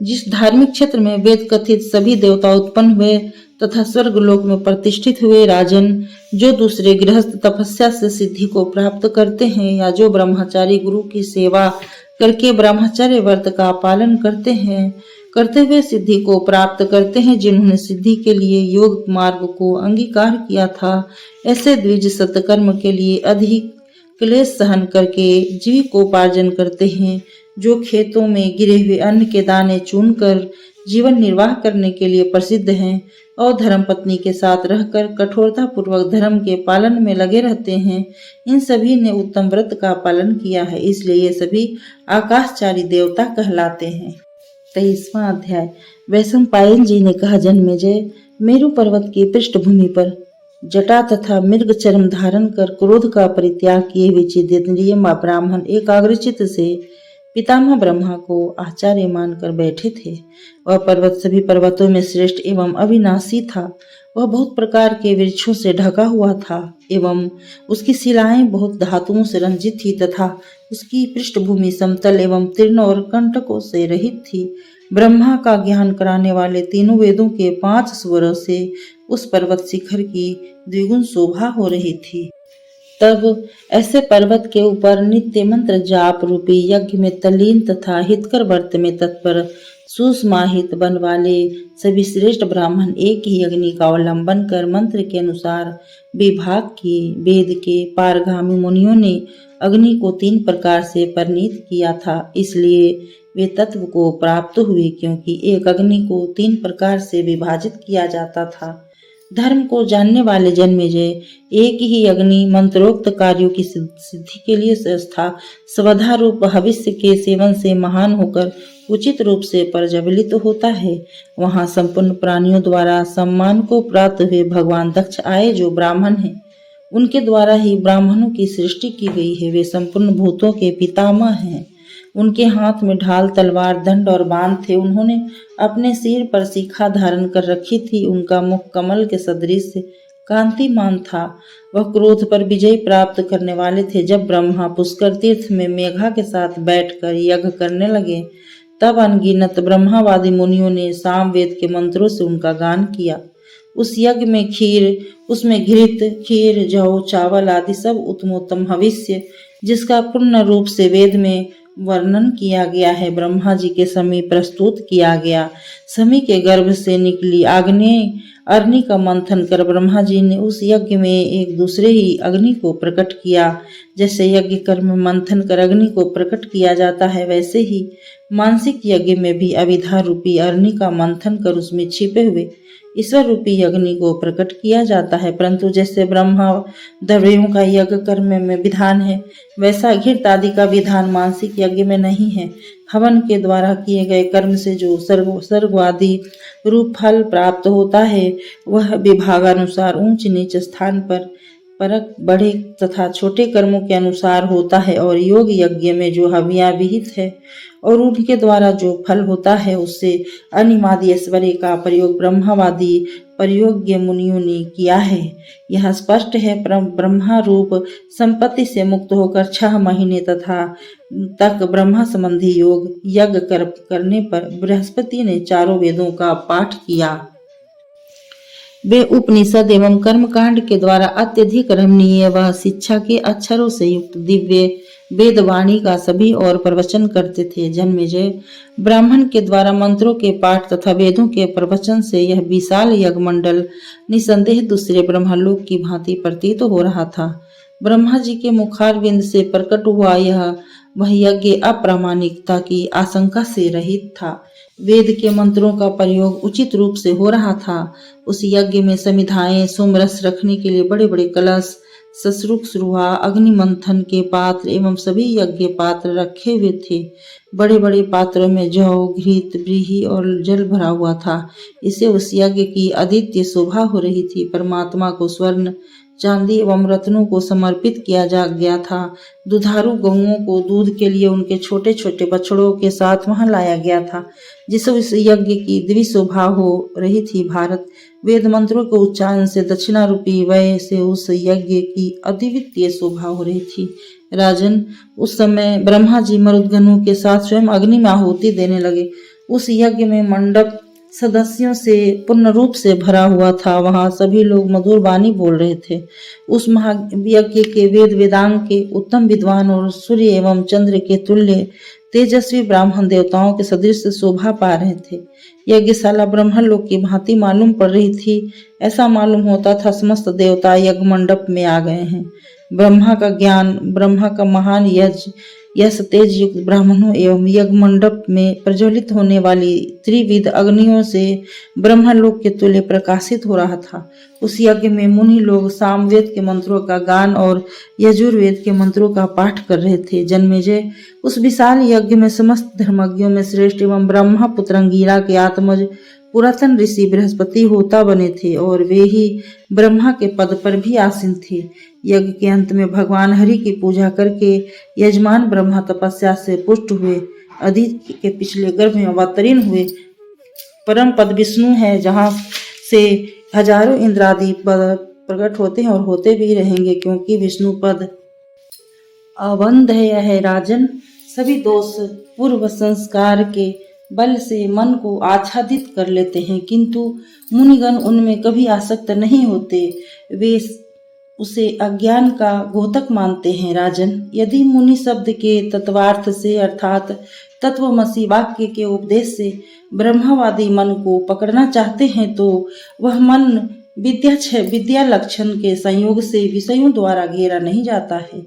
जिस धार्मिक क्षेत्र में वेद कथित सभी देवता उत्पन्न हुए तथा स्वर्ग लोक में प्रतिष्ठित हुए, राजन, जो दूसरे गृहस्थ तपस्या से सिद्धि को प्राप्त करते हैं या जो ब्रह्मचारी गुरु की सेवा करके ब्रह्मचर्य व्रत का पालन करते हुए सिद्धि को प्राप्त करते हैं, जिन्होंने सिद्धि के लिए योग मार्ग को अंगीकार किया था, ऐसे द्विज सत्कर्म के लिए अधिक क्लेश सहन करके जीविकोपार्जन करते हैं। जो खेतों में गिरे हुए अन्न के दाने चुनकर जीवन निर्वाह करने के लिए प्रसिद्ध हैं और धर्मपत्नी के साथ रहकर कठोरता पूर्वक धर्म के पालन में लगे रहते हैं, इन सभी ने उत्तम व्रत का पालन किया है, इसलिए ये सभी आकाशचारी देवता कहलाते हैं। 23वां अध्याय। वैशंपायन जी ने कहा, जन्मेजय, मेरु पर्वत की पृष्ठभूमि पर जटा तथा मृग चर्म धारण कर क्रोध का परित्याग किए हुए जितेंद्रिय ब्राह्मण एकाग्रचित से पितामह ब्रह्मा को आचार्य मानकर बैठे थे। वह पर्वत सभी पर्वतों में श्रेष्ठ एवं अविनाशी था। वह बहुत प्रकार के वृक्षों से ढका हुआ था एवं उसकी शिलाएं बहुत धातुओं से रंजित थी तथा उसकी पृष्ठभूमि समतल एवं तीर्ण और कंटकों से रहित थी। ब्रह्मा का ज्ञान कराने वाले तीनों वेदों के 5 स्वरों से उस पर्वत शिखर की द्विगुण शोभा हो रही थी। तब ऐसे पर्वत के ऊपर नित्य मंत्र जाप रूपी यज्ञ में तल्लीन तथा हितकर व्रत में तत्पर सुसमाहित बन वाले सभी श्रेष्ठ ब्राह्मण एक ही अग्नि का अवलंबन कर मंत्र के अनुसार विभाग किए। वेद के पारगामी मुनियों ने अग्नि को 3 प्रकार से परिणीत किया था, इसलिए वे तत्व को प्राप्त हुए, क्योंकि एक अग्नि को 3 प्रकार से विभाजित किया जाता था। धर्म को जानने वाले जन्मेजय एक ही अग्नि मंत्रोक्त कार्यों की सिद्धि के लिए संस्था स्वधा रूप भविष्य के सेवन से महान होकर उचित रूप से प्रज्वलित होता है। वहां संपूर्ण प्राणियों द्वारा सम्मान को प्राप्त हुए भगवान दक्ष आए, जो ब्राह्मण हैं। उनके द्वारा ही ब्राह्मणों की सृष्टि की गई है। वे संपूर्ण भूतों के पितामह हैं। उनके हाथ में ढाल, तलवार, दंड और बाण थे। उन्होंने अपने सिर पर शिखा धारण कर रखी थी। उनका मुख कमल के सदृश कांतिमान था। वह क्रोध पर विजय प्राप्त करने वाले थे। जब ब्रह्मा पुष्कर तीर्थ में मेघा के साथ बैठकर यज्ञ करने लगे, तब अनगिनत ब्रह्मावादी मुनियों ने सामवेद के मंत्रों से उनका गान किया। उस यज्ञ में उसमें घृत, खीर, जौ, चावल आदि सब उत्तमोत्तम हविष्य, जिसका पूर्ण रूप से वेद में वर्णन किया गया है, ब्रह्मा जी के समीप प्रस्तुत किया गया। समी के गर्भ से निकली आग्नेय अग्नि का मंथन कर ब्रह्मा जी ने उस यज्ञ में एक दूसरे ही अग्नि को प्रकट किया। जैसे यज्ञ कर्म मंथन कर अग्नि को प्रकट किया जाता है, वैसे ही मानसिक यज्ञ में भी अविद्या रूपी अग्नि का मंथन कर उसमें छिपे हुए ईश्वर रूपी अग्नि को प्रकट किया जाता है। परंतु जैसे ब्रह्मा द्रव्यों का यज्ञ कर्म में विधान है, वैसा घृत आदि का विधान मानसिक यज्ञ में नहीं है। हवन के द्वारा किए गए कर्म से जो सर्ग आदि रूप फल प्राप्त होता है, वह विभागानुसार ऊंच नीच स्थान पर परक बड़े तथा छोटे कर्मों के अनुसार होता है। और योग यज्ञ में जो हवियां विहित है और उनके द्वारा जो फल होता है, उससे अनिमादि ऐश्वर्य का प्रयोग ब्रह्मवादी प्रयोग्य मुनियों ने किया है। यह स्पष्ट है। ब्रह्मा रूप संपत्ति से मुक्त होकर 6 महीने तक ब्रह्मा संबंधी योग यज्ञ करने पर बृहस्पति ने चारों वेदों का पाठ किया। वे उपनिषद एवं कर्मकांड के द्वारा अत्यधिक रमणीय व शिक्षा के अक्षरों से युक्त दिव्य वेदवाणी का सभी और प्रवचन करते थे। जन्मेजय ब्राह्मण के द्वारा मंत्रों के पाठ तथा वेदों के प्रवचन से यह विशाल यज्ञ मंडल निसंदेह दूसरे ब्रह्मलोक की भांति प्रतीत हो रहा था। ब्रह्मा जी के मुखारविंद से प्रकट हुआ वह यज्ञ अप्रामाणिकता की आशंका से रहित था। वेद के मंत्रों का प्रयोग उचित रूप से हो रहा था। उस यज्ञ में समिधाएं, सोमरस रखने के लिए बड़े बड़े कलश, ससुरुक सुरुहा, अग्नि मंथन के पात्र एवं सभी यज्ञ पात्र रखे हुए थे। बड़े बड़े पात्रों में जौ, घृत, व्रीहि और जल भरा हुआ था। इससे उस यज्ञ की अद्वितीय शोभा हो रही थी। परमात्मा को स्वर्ण, चांदी एवं रत्नों को समर्पित किया जा गया था। दुधारू गौओं को दूध के लिए उनके छोटे छोटे बछड़ों के साथ वहां लाया गया था, जिससे उस यज्ञ की दिव्य शोभा हो रही थी। भारत वेद मंत्रों के उच्चारण से दक्षिणा रूपी व्यय से उस यज्ञ की अद्वितीय शोभा हो रही थी। राजन, उस समय ब्रह्मा जी मरुदगणों के साथ स्वयं अग्नि में आहुति देने लगे। उस यज्ञ में मंडप सदस्यों से पूर्ण रूप से भरा हुआ था। वहां सभी लोग मधुर वाणी बोल रहे थे। उस महायज्ञ के वेदांग के उत्तम विद्वान और सूर्य एवं चंद्र के तुल्य तेजस्वी ब्राह्मण देवताओं के सदृश शोभा पा रहे थे। यज्ञशाला ब्रह्मलोक की भांति मालूम पड़ रही थी। ऐसा मालूम होता था समस्त देवता यज्ञ मंडप में आ गए हैं। ब्रह्मा का ज्ञान, ब्रह्मा का महान यश तेज युक्त ब्राह्मणों एवं यज्ञ मंडप में प्रज्वलित होने वाली त्रिविध अग्नियों से ब्रह्मलोक के तुल्य प्रकाशित हो रहा था। उस यज्ञ में मुनि लोग सामवेद के मंत्रों का गान और यजुर्वेद के मंत्रों का पाठ कर रहे थे। जन्मेजय, उस विशाल यज्ञ में समस्त धर्मज्ञों में श्रेष्ठ एवं ब्रह्मा पुत्र अंगिरा के आत्मज पुरातन ऋषि बृहस्पति होता बने थे और वे ही ब्रह्मा के पद पर भी आसीन थे। यज्ञ के अंत में भगवान हरि की पूजा करके यजमान ब्रह्मा तपस्या से पुष्ट हुए। अदिति के पिछले गर्भ में अवतीर्ण हुए परम पद विष्णु है, जहाँ से हजारों इंद्रादि पद प्रकट होते हैं और होते भी रहेंगे, क्योंकि विष्णु पद अवंदय है। राजन, सभी दोष पूर्व संस्कार के बल से मन को आच्छादित कर लेते हैं, किंतु मुनिगण उनमें कभी आसक्त नहीं होते। वे उसे अज्ञान का घोतक मानते हैं। राजन, यदि मुनि शब्द के तत्वार्थ से अर्थात तत्वमसि वाक्य के उपदेश से ब्रह्मवादी मन को पकड़ना चाहते हैं तो वह मन विद्या लक्षण के संयोग से विषयों द्वारा घेरा नहीं जाता है।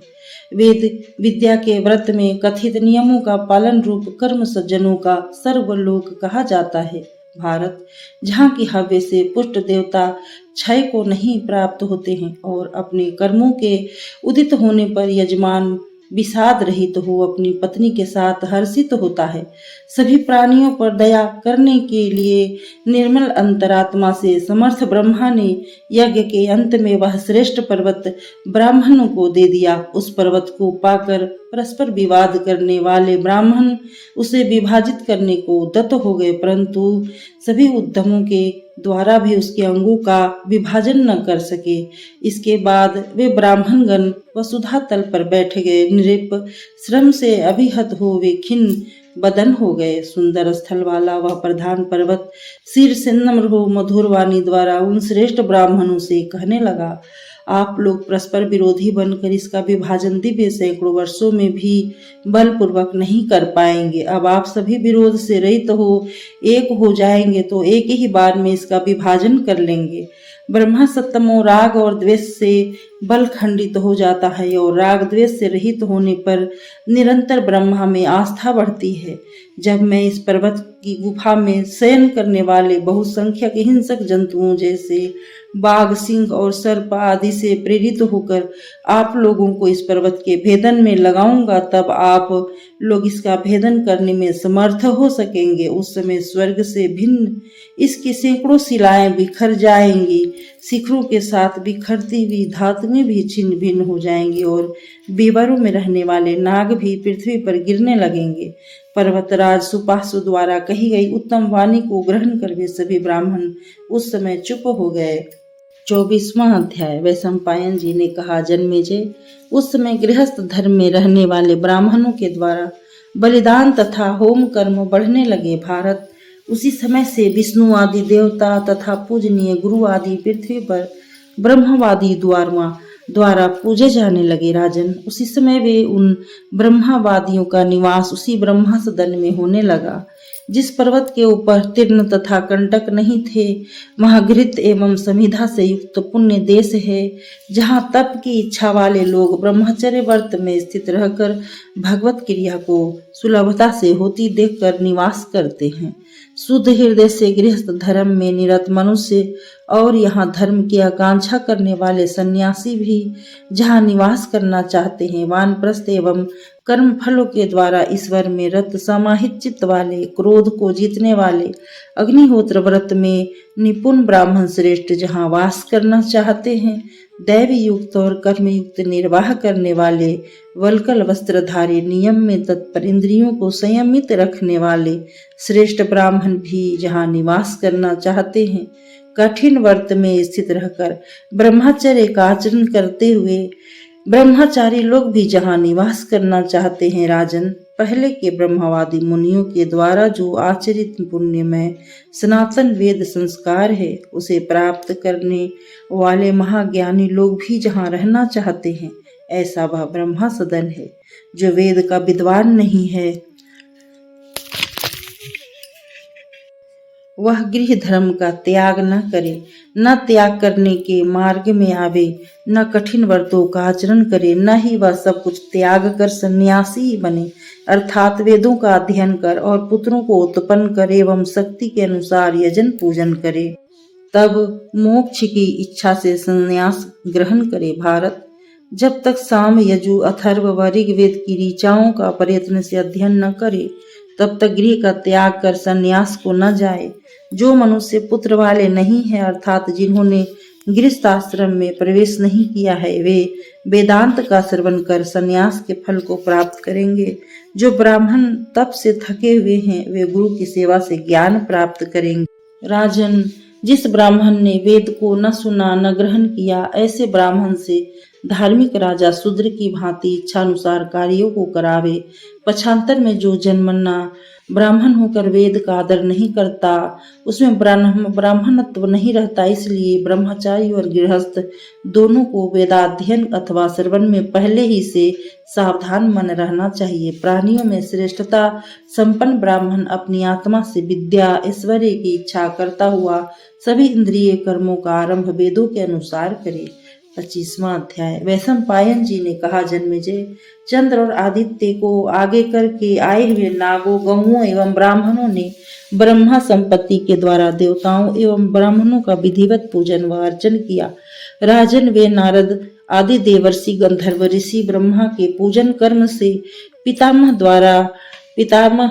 वेद विद्या के व्रत में कथित नियमों का पालन रूप कर्म सज्जनों का सर्वलोक कहा जाता है। भारत, जहाँ की हव्य से पुष्ट देवता क्षय को नहीं प्राप्त होते हैं और अपने कर्मों के उदित होने पर यजमान विषाद रहित हो अपनी पत्नी के साथ हर्षित होता है। सभी प्राणियों पर दया करने के लिए निर्मल अंतरात्मा से समर्थ ब्रह्मा ने यज्ञ के अंत में वह श्रेष्ठ पर्वत ब्राह्मणों को दे दिया। उस पर्वत को पाकर परस्पर विवाद करने वाले ब्राह्मण उसे विभाजित करने को उद्यत हो गए, परंतु सभी उद्यमों के द्वारा भी उसके अंगों का विभाजन न कर सके। इसके बाद वे ब्राह्मणगण वसुधा तल पर बैठ गए। नृप श्रम से अभिहत हो वे खिन्न बदन हो गए। सुंदर स्थल वाला वह प्रधान पर्वत सिर से नम्र हो मधुर वाणी द्वारा उन श्रेष्ठ ब्राह्मणों से कहने लगा, आप लोग परस्पर विरोधी बनकर इसका विभाजन दिव्य सैकड़ों वर्षों में भी बलपूर्वक नहीं कर पाएंगे। अब आप सभी विरोध से रहित हो एक हो जाएंगे तो एक ही बार में इसका विभाजन कर लेंगे। ब्रह्मा सत्तमो राग और द्वेष से बल खंडित हो जाता है और राग द्वेष से रहित होने पर निरंतर ब्रह्मा में आस्था बढ़ती है। जब मैं इस पर्वत की गुफा में शयन करने वाले बहुसंख्यक हिंसक जंतुओं जैसे बाघ, सिंह और सर्प आदि से प्रेरित होकर आप लोगों को इस पर्वत के भेदन में लगाऊंगा, तब आप लोग इसका भेदन करने में समर्थ हो सकेंगे। उस समय स्वर्ग से भिन्न इसकी सैकड़ों शिलाएं बिखर जाएंगी, शिखरों के साथ बिखरती हुई धातुएं भी छिन्न भिन्न हो जाएंगी और बीवरों में रहने वाले नाग भी पृथ्वी पर गिरने लगेंगे। पर्वतराज सुपार्श्व द्वारा कही गई उत्तम वाणी को ग्रहण कर वे सभी ब्राह्मण उस समय चुप हो गए। 24वां अध्याय। वैशंपायन जी ने कहा, जन्मेजय, उस समय गृहस्थ धर्म में रहने वाले ब्राह्मणों के द्वारा बलिदान तथा होम कर्म बढ़ने लगे। भारत, उसी समय से विष्णु आदि देवता तथा पूजनीय गुरु आदि पृथ्वी पर ब्रह्मवादी द्वारा पूजे जाने लगे। राजन, उसी समय वे उन ब्रह्मवादियों का निवास उसी ब्रह्मा सदन में होने लगा। जिस पर्वत के ऊपर तीर्ण तथा कंटक नहीं थे, वहाँ घृत एवं समिधा से युक्त पुण्य देश है, जहाँ तप की इच्छा वाले लोग ब्रह्मचर्य व्रत में स्थित रहकर भगवत क्रिया को सुलभता से होती देखकर निवास करते हैं। शुद्ध हृदय से गृहस्थ धर्म में निरत मनुष्य और यहाँ धर्म की आकांक्षा करने वाले सन्यासी भी जहाँ निवास करना चाहते हैं, वानप्रस्थ एवं कर्म फलों के द्वारा ईश्वर में रत समाहित चित्त वाले, क्रोध को जीतने वाले, अग्निहोत्र व्रत में निपुण ब्राह्मण श्रेष्ठ जहाँ वास करना चाहते हैं, दैव युक्त और कर्मयुक्त निर्वाह करने वाले, वल्कल वस्त्रधारी, नियम में तत्पर, इंद्रियों को संयमित रखने वाले श्रेष्ठ ब्राह्मण भी जहाँ निवास करना चाहते हैं, कठिन व्रत में स्थित रहकर ब्रह्मचर्य का आचरण करते हुए ब्रह्मचारी लोग भी जहाँ निवास करना चाहते हैं। राजन, पहले के ब्रह्मवादी मुनियों के द्वारा जो आचरित पुण्यमय सनातन वेद संस्कार है, उसे प्राप्त करने वाले महाज्ञानी लोग भी जहाँ रहना चाहते हैं, ऐसा वह ब्रह्मा सदन है। जो वेद का विद्वान नहीं है, वह गृह धर्म का त्याग न करे, न त्याग करने के मार्ग में आवे, न कठिन व्रतों का आचरण करे, न ही वह सब कुछ त्याग कर सन्यासी बने, अर्थात वेदों का अध्ययन कर और पुत्रों को उत्पन्न करे एवं शक्ति के अनुसार यजन पूजन करे, तब मोक्ष की इच्छा से संन्यास ग्रहण करे। भारत, जब तक साम, यजु, अथर्व व ऋग्वेद की ऋचाओं का प्रयत्न से अध्ययन न करे, तब तक गृह का त्याग कर संन्यास को न जाए। जो मनुष्य पुत्र वाले नहीं है, अर्थात जिन्होंने गृहस्थाश्रम में प्रवेश नहीं किया है, वे वेदांत का श्रवण कर संन्यास के फल को प्राप्त करेंगे। जो ब्राह्मण तप से थके हुए हैं, वे गुरु की सेवा से ज्ञान प्राप्त करेंगे। राजन, जिस ब्राह्मण ने वेद को न सुना न ग्रहण किया, ऐसे ब्राह्मण से धार्मिक राजा शूद्र की भांति इच्छानुसार कार्यों को करावे। पक्षांतर में जो जन्मना ब्राह्मण होकर वेद का आदर नहीं करता, उसमें ब्राह्मणत्व नहीं रहता। इसलिए ब्रह्मचारी और गृहस्थ दोनों को वेदाध्ययन अथवा श्रवण में पहले ही से सावधान मन रहना चाहिए। प्राणियों में श्रेष्ठता संपन्न ब्राह्मण अपनी आत्मा से विद्या ऐश्वर्य की इच्छा करता हुआ सभी इंद्रिय कर्मों का आरंभ वेदों के अनुसार करे। 25वां अध्याय। वैशंपायन जी ने कहा, जन्मेजय, चंद्र और आदित्य को आगे करके आए हुए नागों, गौओं एवं ब्राह्मणों ने ब्रह्मा संपत्ति के द्वारा देवताओं एवं ब्राह्मणों का विधिवत पूजन व अर्चन किया। राजन, वे नारद आदि देवर्षि गंधर्व ऋषि ब्रह्मा के पूजन कर्म से पितामह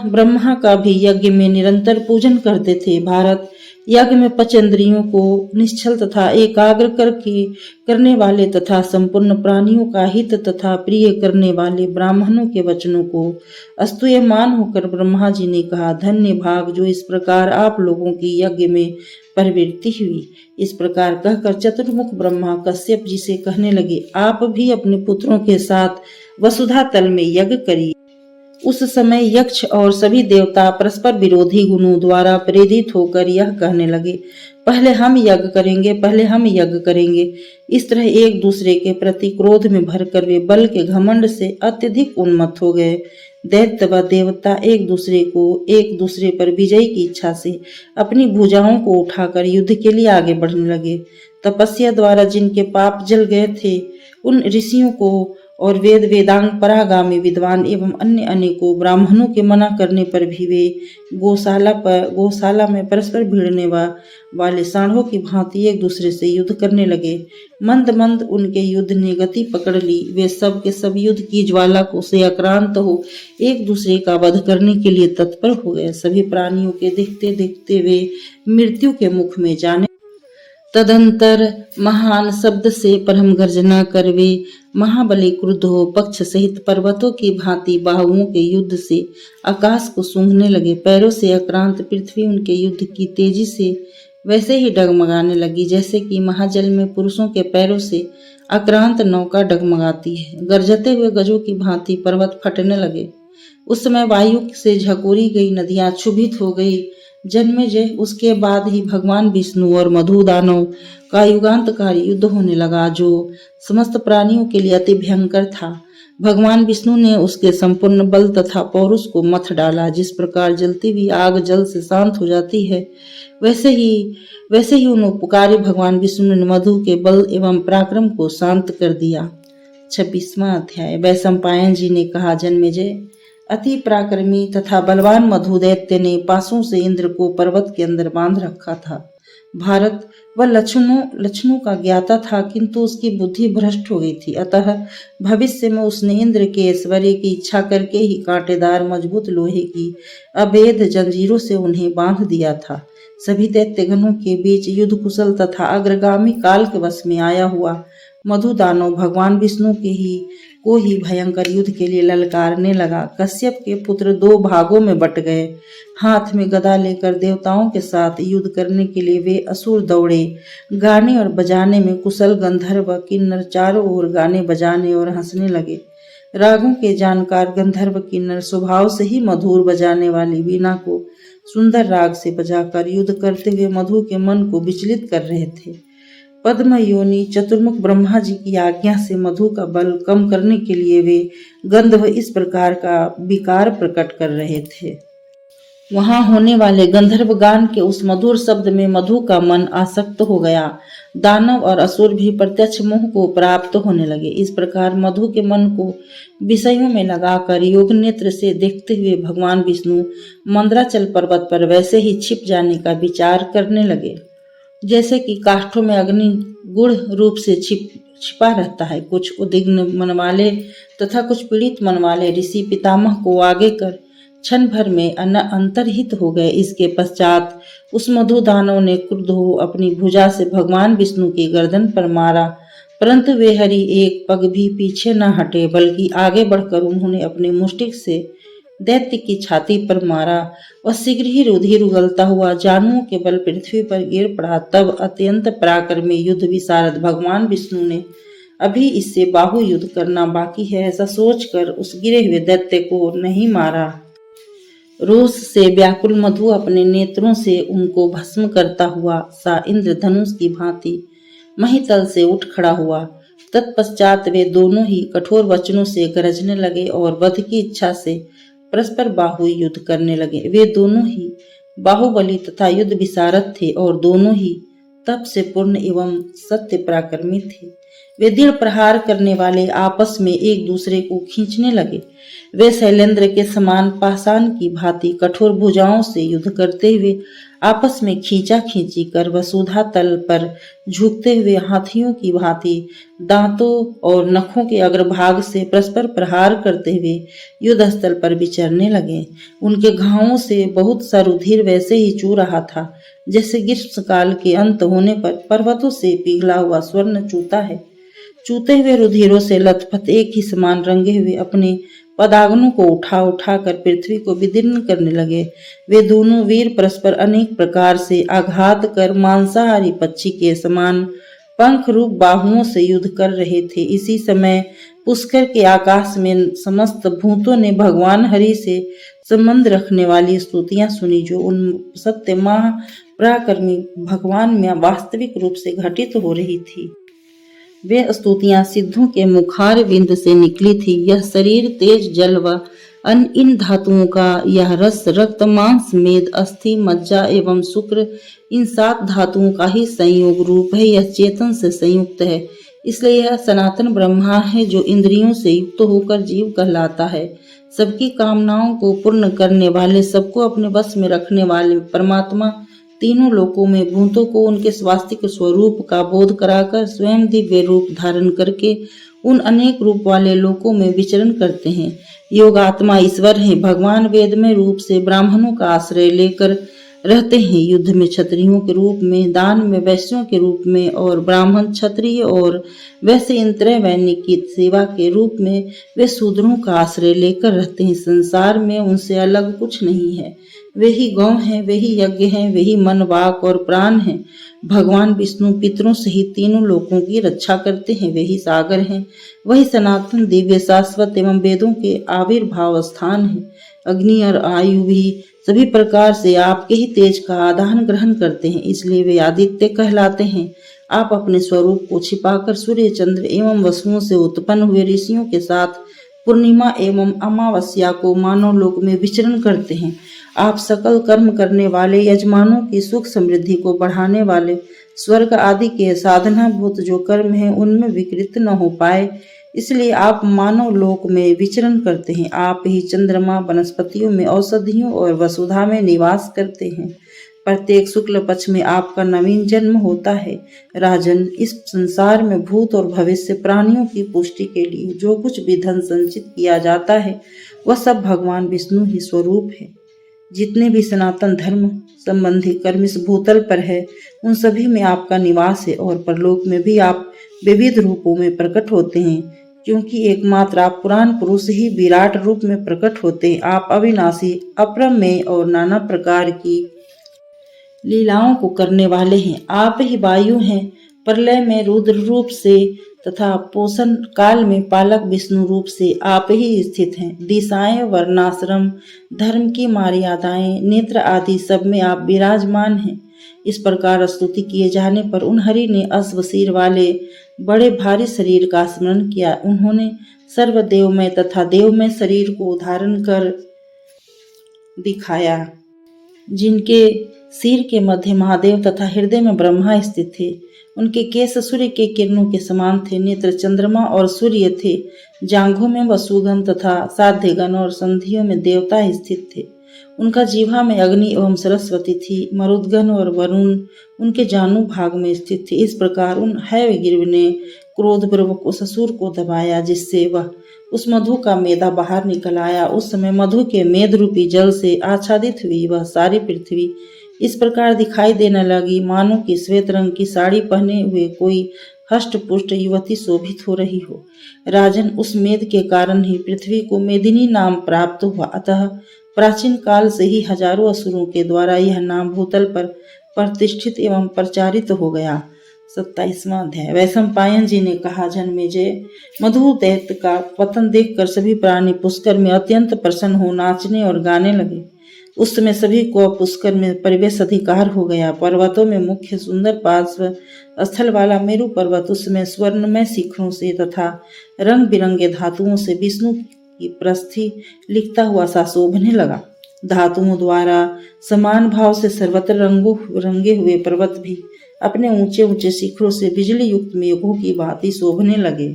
ब्रह्मा का भी यज्ञ में निरंतर पूजन करते थे। भारत, यज्ञ में पंचेंद्रियों को निश्चल तथा एकाग्र करने वाले तथा संपूर्ण प्राणियों का हित तथा प्रिय करने वाले ब्राह्मणों के वचनों को स्तूयमान होकर ब्रह्मा जी ने कहा, धन्य भाग जो इस प्रकार आप लोगों की यज्ञ में प्रवृत्ति हुई। इस प्रकार कहकर चतुर्मुख ब्रह्मा कश्यप जी से कहने लगे, आप भी अपने पुत्रों के साथ वसुधा तल में यज्ञ करिए। उस समय यक्ष और सभी देवता परस्पर विरोधी गुणों द्वारा प्रेरित होकर यह कहने लगे, पहले हम यज्ञ करेंगे, पहले हम यज्ञ करेंगे। इस तरह एक दूसरे के प्रति क्रोध में भरकर वे बल के घमंड से अत्यधिक उन्मत्त हो गए। दैत्य व देवता एक दूसरे पर विजय की इच्छा से अपनी भुजाओं को उठाकर युद्ध के लिए आगे बढ़ने लगे। तपस्या द्वारा जिनके पाप जल गए थे, उन ऋषियों को और वेदांग परागामी विद्वान एवं अन्य अनेकों ब्राह्मणों के मना करने पर भी वे गौशाला में परस्पर भिड़ने वाले सांडों की भांति एक दूसरे से युद्ध करने लगे। मंद मंद उनके युद्ध ने गति पकड़ ली। वे सब के सब युद्ध की ज्वाला को से आक्रांत हो एक दूसरे का वध करने के लिए तत्पर हो गए। सभी प्राणियों के देखते देखते वे मृत्यु के मुख में जाने। तदंतर महान शब्द से परम गर्जना कर वे महाबली क्रुद्ध हो पक्ष सहित पर्वतों की भांति बाहुओं के युद्ध से आकाश को सूंघने लगे। पैरों से आक्रांत पृथ्वी उनके युद्ध की तेजी से वैसे ही डगमगाने लगी जैसे कि महाजल में पुरुषों के पैरों से आक्रांत नौका डगमगाती है। गरजते हुए गजों की भांति पर्वत फटने लगे। उस समय वायु से झकोरी गई नदियां क्षुभित हो गई। जन्मेजय, उसके बाद ही भगवान विष्णु और मधु दानव का युगांतकारी युद्ध होने लगा, जो समस्त प्राणियों के लिए अति भयंकर था। भगवान विष्णु ने उसके संपूर्ण बल तथा पौरुष को मथ डाला। जिस प्रकार जलती हुई आग जल से शांत हो जाती है, वैसे ही उन उपकारी भगवान विष्णु ने मधु के बल एवं पराक्रम को शांत कर दिया। 26वां अध्याय। वैशंपायन जी ने कहा, जन्मेजय, अति पराक्रमी तथा बलवान मधु दैत्य ने पासों से इंद्र को पर्वत के अंदर बांध रखा था। भारत, वह लक्षणों का ज्ञाता था, किंतु उसकी बुद्धि भ्रष्ट हो गई थी। अतः भविष्य में उसने इंद्र के ऐश्वर्य की इच्छा करके ही कांटेदार मजबूत लोहे की अभेद जंजीरों से उन्हें बांध दिया था। सभी दैत्यगणों के बीच युद्ध कुशल तथा अग्रगामी काल के वश में आया हुआ मधु दानव भगवान विष्णु को ही भयंकर युद्ध के लिए ललकारने लगा। कश्यप के पुत्र दो भागों में बट गए। हाथ में गदा लेकर देवताओं के साथ युद्ध करने के लिए वे असुर दौड़े। गाने और बजाने में कुशल गंधर्व किन्नर चारों ओर गाने बजाने और हंसने लगे। रागों के जानकार गंधर्व किन्नर स्वभाव से ही मधुर बजाने वाली वीणा को सुंदर राग से बजाकर युद्ध करते हुए मधु के मन को विचलित कर रहे थे। पद्म योनि चतुर्मुख ब्रह्मा जी की आज्ञा से मधु का बल कम करने के लिए वे गंधर्व इस प्रकार का विकार प्रकट कर रहे थे। वहां होने वाले गंधर्व गान के उस मधुर शब्द में मधु का मन आसक्त हो गया। दानव और असुर भी प्रत्यक्ष मोह को प्राप्त होने लगे। इस प्रकार मधु के मन को विषयों में लगाकर योग नेत्र से देखते हुए भगवान विष्णु मंदराचल पर्वत पर वैसे ही छिप जाने का विचार करने लगे जैसे कि काष्ठों में अग्नि गुड़ रूप से छिपा रहता है। कुछ उद्विग्न मन वाले तथा कुछ पीड़ित मन वाले ऋषि पितामह को आगे कर क्षण भर में अंतर्हित हो गए। इसके पश्चात उस मधु दानव ने क्रुद्ध हो अपनी भुजा से भगवान विष्णु की गर्दन पर मारा, परंतु वे हरि एक पग भी पीछे न हटे, बल्कि आगे बढ़कर उन्होंने अपने मुष्टिक से दैत्य की छाती पर मारा और शीघ्र ही रुधिर उगलता हुआ जानुओं के बल पृथ्वी पर गिर पड़ा। तब अत्यंत पराक्रमी युद्ध विशारद भगवान विष्णु ने अभी इससे बाहु युद्ध करना बाकी है। ऐसा सोचकर उस गिरे हुए दैत्य को नहीं मारा। रोष से व्याकुल मधु अपने नेत्रों से उनको भस्म करता हुआ सा इंद्रधनुष की भांति महितल से उठ खड़ा हुआ। तत्पश्चात वे दोनों ही कठोर वचनों से गरजने लगे और वध की इच्छा से परस्पर बाहु युद्ध करने लगे। वे दोनों ही बाहुबली तथा युद्ध विशारद थे और दोनों ही तप से पूर्ण एवं सत्य पराक्रमी थे। वे दृढ़ प्रहार करने वाले आपस में एक दूसरे को खींचने लगे। वे शैलेंद्र के समान पाषाण की भांति कठोर भुजाओं से युद्ध करते हुए आपस में खींचा खींची कर वसुधा तल पर झुकते हुए हाथियों की भांति दांतों और नखों के अग्रभाग से परस्पर प्रहार करते हुए युद्ध स्थल पर विचरने लगे। उनके घावों से बहुत सा रुधिर वैसे ही चू रहा था जैसे ग्रीष्म काल के अंत होने पर पर्वतों से पिघला हुआ स्वर्ण चूता है। चूते हुए रुधिरों से लथपथ एक ही समान रंगे हुए अपने पदाग्नों को उठा उठा कर पृथ्वी को विदीर्ण करने लगे। वे दोनों वीर परस्पर अनेक प्रकार से आघात कर मांसाहारी पक्षी के समान पंख रूप बाहुओं से युद्ध कर रहे थे। इसी समय पुष्कर के आकाश में समस्त भूतों ने भगवान हरि से संबंध रखने वाली स्तुतियां सुनी जो उन सत्य महापराक्रमी भगवान में वास्तविक रूप से घटित हो रही थी। वे स्तुतियां सिद्धों के मुखार बिंद से निकली थी। यह शरीर तेज जल व इन धातुओं का यह रस रक्त मांस मेद अस्थि मज्जा एवं शुक्र इन 7 धातुओं का ही संयोग रूप है। यह चेतन से संयुक्त है, इसलिए यह सनातन ब्रह्मा है जो इंद्रियों से युक्त होकर जीव कहलाता है। सबकी कामनाओं को पूर्ण करने वाले, सबको अपने वश में रखने वाले परमात्मा तीनों लोकों में भूतों को उनके स्वास्तिक स्वरूप का बोध कराकर स्वयं दिव्य रूप धारण करके उन अनेक रूप वाले लोकों में विचरण करते हैं। योगात्मा ईश्वर है। भगवान वेद में रूप से ब्राह्मणों का आश्रय लेकर रहते हैं। युद्ध में क्षत्रियों के रूप में, दान में वैश्यों के रूप में और ब्राह्मण क्षत्रिय और वैसे इन त्रय वैनिक की सेवा के रूप में वे शूद्रों का आश्रय लेकर रहते हैं। संसार में उनसे अलग कुछ नहीं है। वे ही गौ हैं, वे ही यज्ञ हैं, वे ही मन वाक और प्राण हैं। भगवान विष्णु पितरों सहित तीनों लोकों की रक्षा करते हैं। वे ही सागर हैं, वही सनातन दिव्य शाश्वत एवं वेदों के आविर्भाव स्थान है। अग्नि और आयु भी सभी प्रकार से आपके ही तेज का आदान ग्रहण करते हैं, इसलिए वे आदित्य कहलाते हैं। आप अपने स्वरूप को छिपाकर सूर्य चंद्र एवं वसुओं से उत्पन्न हुए ऋषियों के साथ पूर्णिमा एवं अमावस्या को मानव लोक में विचरण करते हैं। आप सकल कर्म करने वाले, यजमानों की सुख समृद्धि को बढ़ाने वाले, स्वर्ग आदि के साधना भूत जो कर्म है उनमें विकृत न हो पाए, इसलिए आप मानव लोक में विचरण करते हैं। आप ही चंद्रमा, वनस्पतियों में, औषधियों और वसुधा में निवास करते हैं। प्रत्येक शुक्ल पक्ष में आपका नवीन जन्म होता है। राजन, इस संसार में भूत और भविष्य प्राणियों की पुष्टि के लिए जो कुछ भी धन संचित किया जाता है वह सब भगवान विष्णु ही स्वरूप है। जितने भी सनातन धर्म संबंधी कर्म इस भूतल पर है उन सभी में आपका निवास है और परलोक में भी आप विविध रूपों में प्रकट होते हैं, क्योंकि एकमात्र आप पुराण पुरुष ही विराट रूप में प्रकट होते हैं। आप अविनाशी, अप्रमेय और नाना प्रकार की लीलाओं को करने वाले हैं। आप ही वायु हैं, प्रलय में रुद्र रूप से तथा पोषण काल में पालक विष्णु रूप से आप ही स्थित हैं। दिशाएं, वर्णाश्रम, धर्म की मर्यादाएं, नेत्र आदि सब में आप विराजमान हैं। इस प्रकार स्तुति किए जाने पर उन हरि ने अश्वशीर वाले बड़े भारी शरीर का स्मरण किया। उन्होंने सर्वदेवमय तथा देवमय शरीर को धारण कर दिखाया, जिनके सिर के मध्य महादेव तथा हृदय में ब्रह्मा स्थित थे। उनके केश सूर्य के किरणों के समान थे, नेत्र चंद्रमा और सूर्य थे, जांघों में वसुगण तथा साध्यगण और संधियों में देवता स्थित थे। उनका जीवा में अग्नि एवं सरस्वती थी, मरुदगण और वरुण उनके जानु भाग में स्थित थे। इस प्रकार उन हैवगिरि ने क्रोधपूर्वक उस असुर को दबाया, जिससे वह उस मधु का मेदा बाहर निकल आया। उस समय मधु के मेद रूपी जल से आच्छादित हुई वह सारी पृथ्वी इस प्रकार दिखाई देने लगी मानो कि श्वेत रंग की साड़ी पहने हुए कोई हष्ट पुष्ट युवती शोभित हो रही हो। राजन, उस मेद के कारण ही पृथ्वी को मेदिनी नाम प्राप्त हुआ। अतः प्राचीन काल से ही हजारों असुरों के द्वारा यह नाम भूतल पर प्रतिष्ठित एवं प्रचारित हो गया। 27वां अध्याय। वैशंपायन जी ने कहा, जन्मेजय, मधु दैत्य का पतन देखकर सभी प्राणी पुष्कर में अत्यंत प्रसन्न हो नाचने और गाने लगे। उस समय सभी को पुष्कर में प्रवेश अधिकार हो गया। पर्वतों में मुख्य सुंदर पार्श्व स्थल वाला मेरु पर्वत उस समय स्वर्णमय शिखरों से तथा रंग बिरंगे धातुओं से विष्णु की प्रस्थि लिखता हुआ सा शोभने लगा। धातुओं द्वारा समान भाव से सर्वत्र रंगे हुए पर्वत भी अपने ऊंचे ऊंचे शिखरों से बिजली युक्त मेघों की भांति शोभने लगे।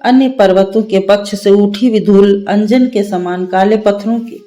अन्य पर्वतों के पक्ष से उठी हुई धूल अंजन के समान काले पत्थरों के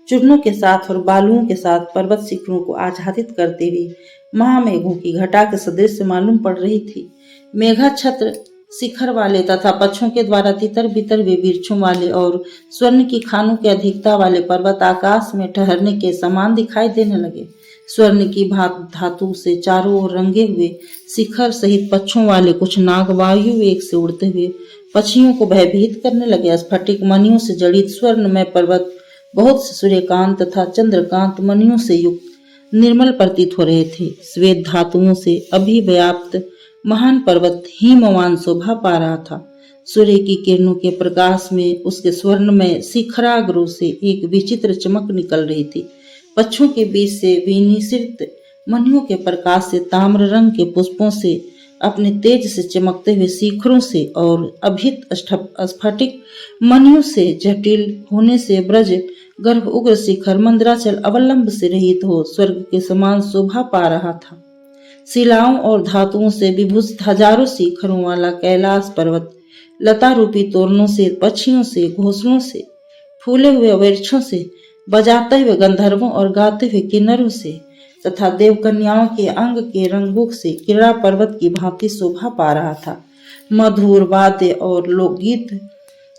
चूर्णों के साथ और बालुओं के साथ पर्वत शिखरों को आच्छादित करते हुए महामेघों की घटा के सदृश मालूम पड़ रही थी। मेघा छत्र शिखर वाले तथा पक्षों के द्वारा तितर बितर हुए वृक्षों वाले और स्वर्ण की खानों की अधिकता वाले पर्वत आकाश में ठहरने के समान दिखाई देने लगे। स्वर्ण की धातु से चारों ओर रंगे हुए शिखर सहित पक्षों वाले कुछ नाग वायु वेग से उड़ते हुए पक्षियों को भयभीत करने लगे। स्फटिक मणियों से जड़ित स्वर्णमय पर्वत बहुत से सूर्यकांत तथा चंद्रकांत मणियों से युक्त निर्मल प्रतीत हो रहे थे। श्वेत धातुओं से अभिव्याप्त महान पर्वत हिमवान शोभा पा रहा था। सूर्य की किरणों के प्रकाश में उसके स्वर्णमय शिखराग्रों से एक विचित्र चमक निकल रही थी। पक्षों के बीच से विनिश्रित मणियों के प्रकाश से ताम्र रंग के पुष्पों से अपने तेज से चमकते हुए शिखरों से और अभित स्फटिक मणियों से जटिल होने से ब्रज गर्भ उग्र शिखर मंदराचल अवलंब से रहित हो स्वर्ग के समान शोभा पा रहा था। शिलाओं और धातुओं से विभूषित हजारों शिखरों वाला कैलाश पर्वत लता रूपी तोरणों से, पक्षियों से, घोंसलों से, फूले हुए वृक्षों से, बजाते हुए गंधर्वों और गाते हुए किन्नरों से तथा देवकन्याओं के अंग के रंगों से क्रीड़ा पर्वत की भांति शोभा पा रहा था। मधुर वाद्य और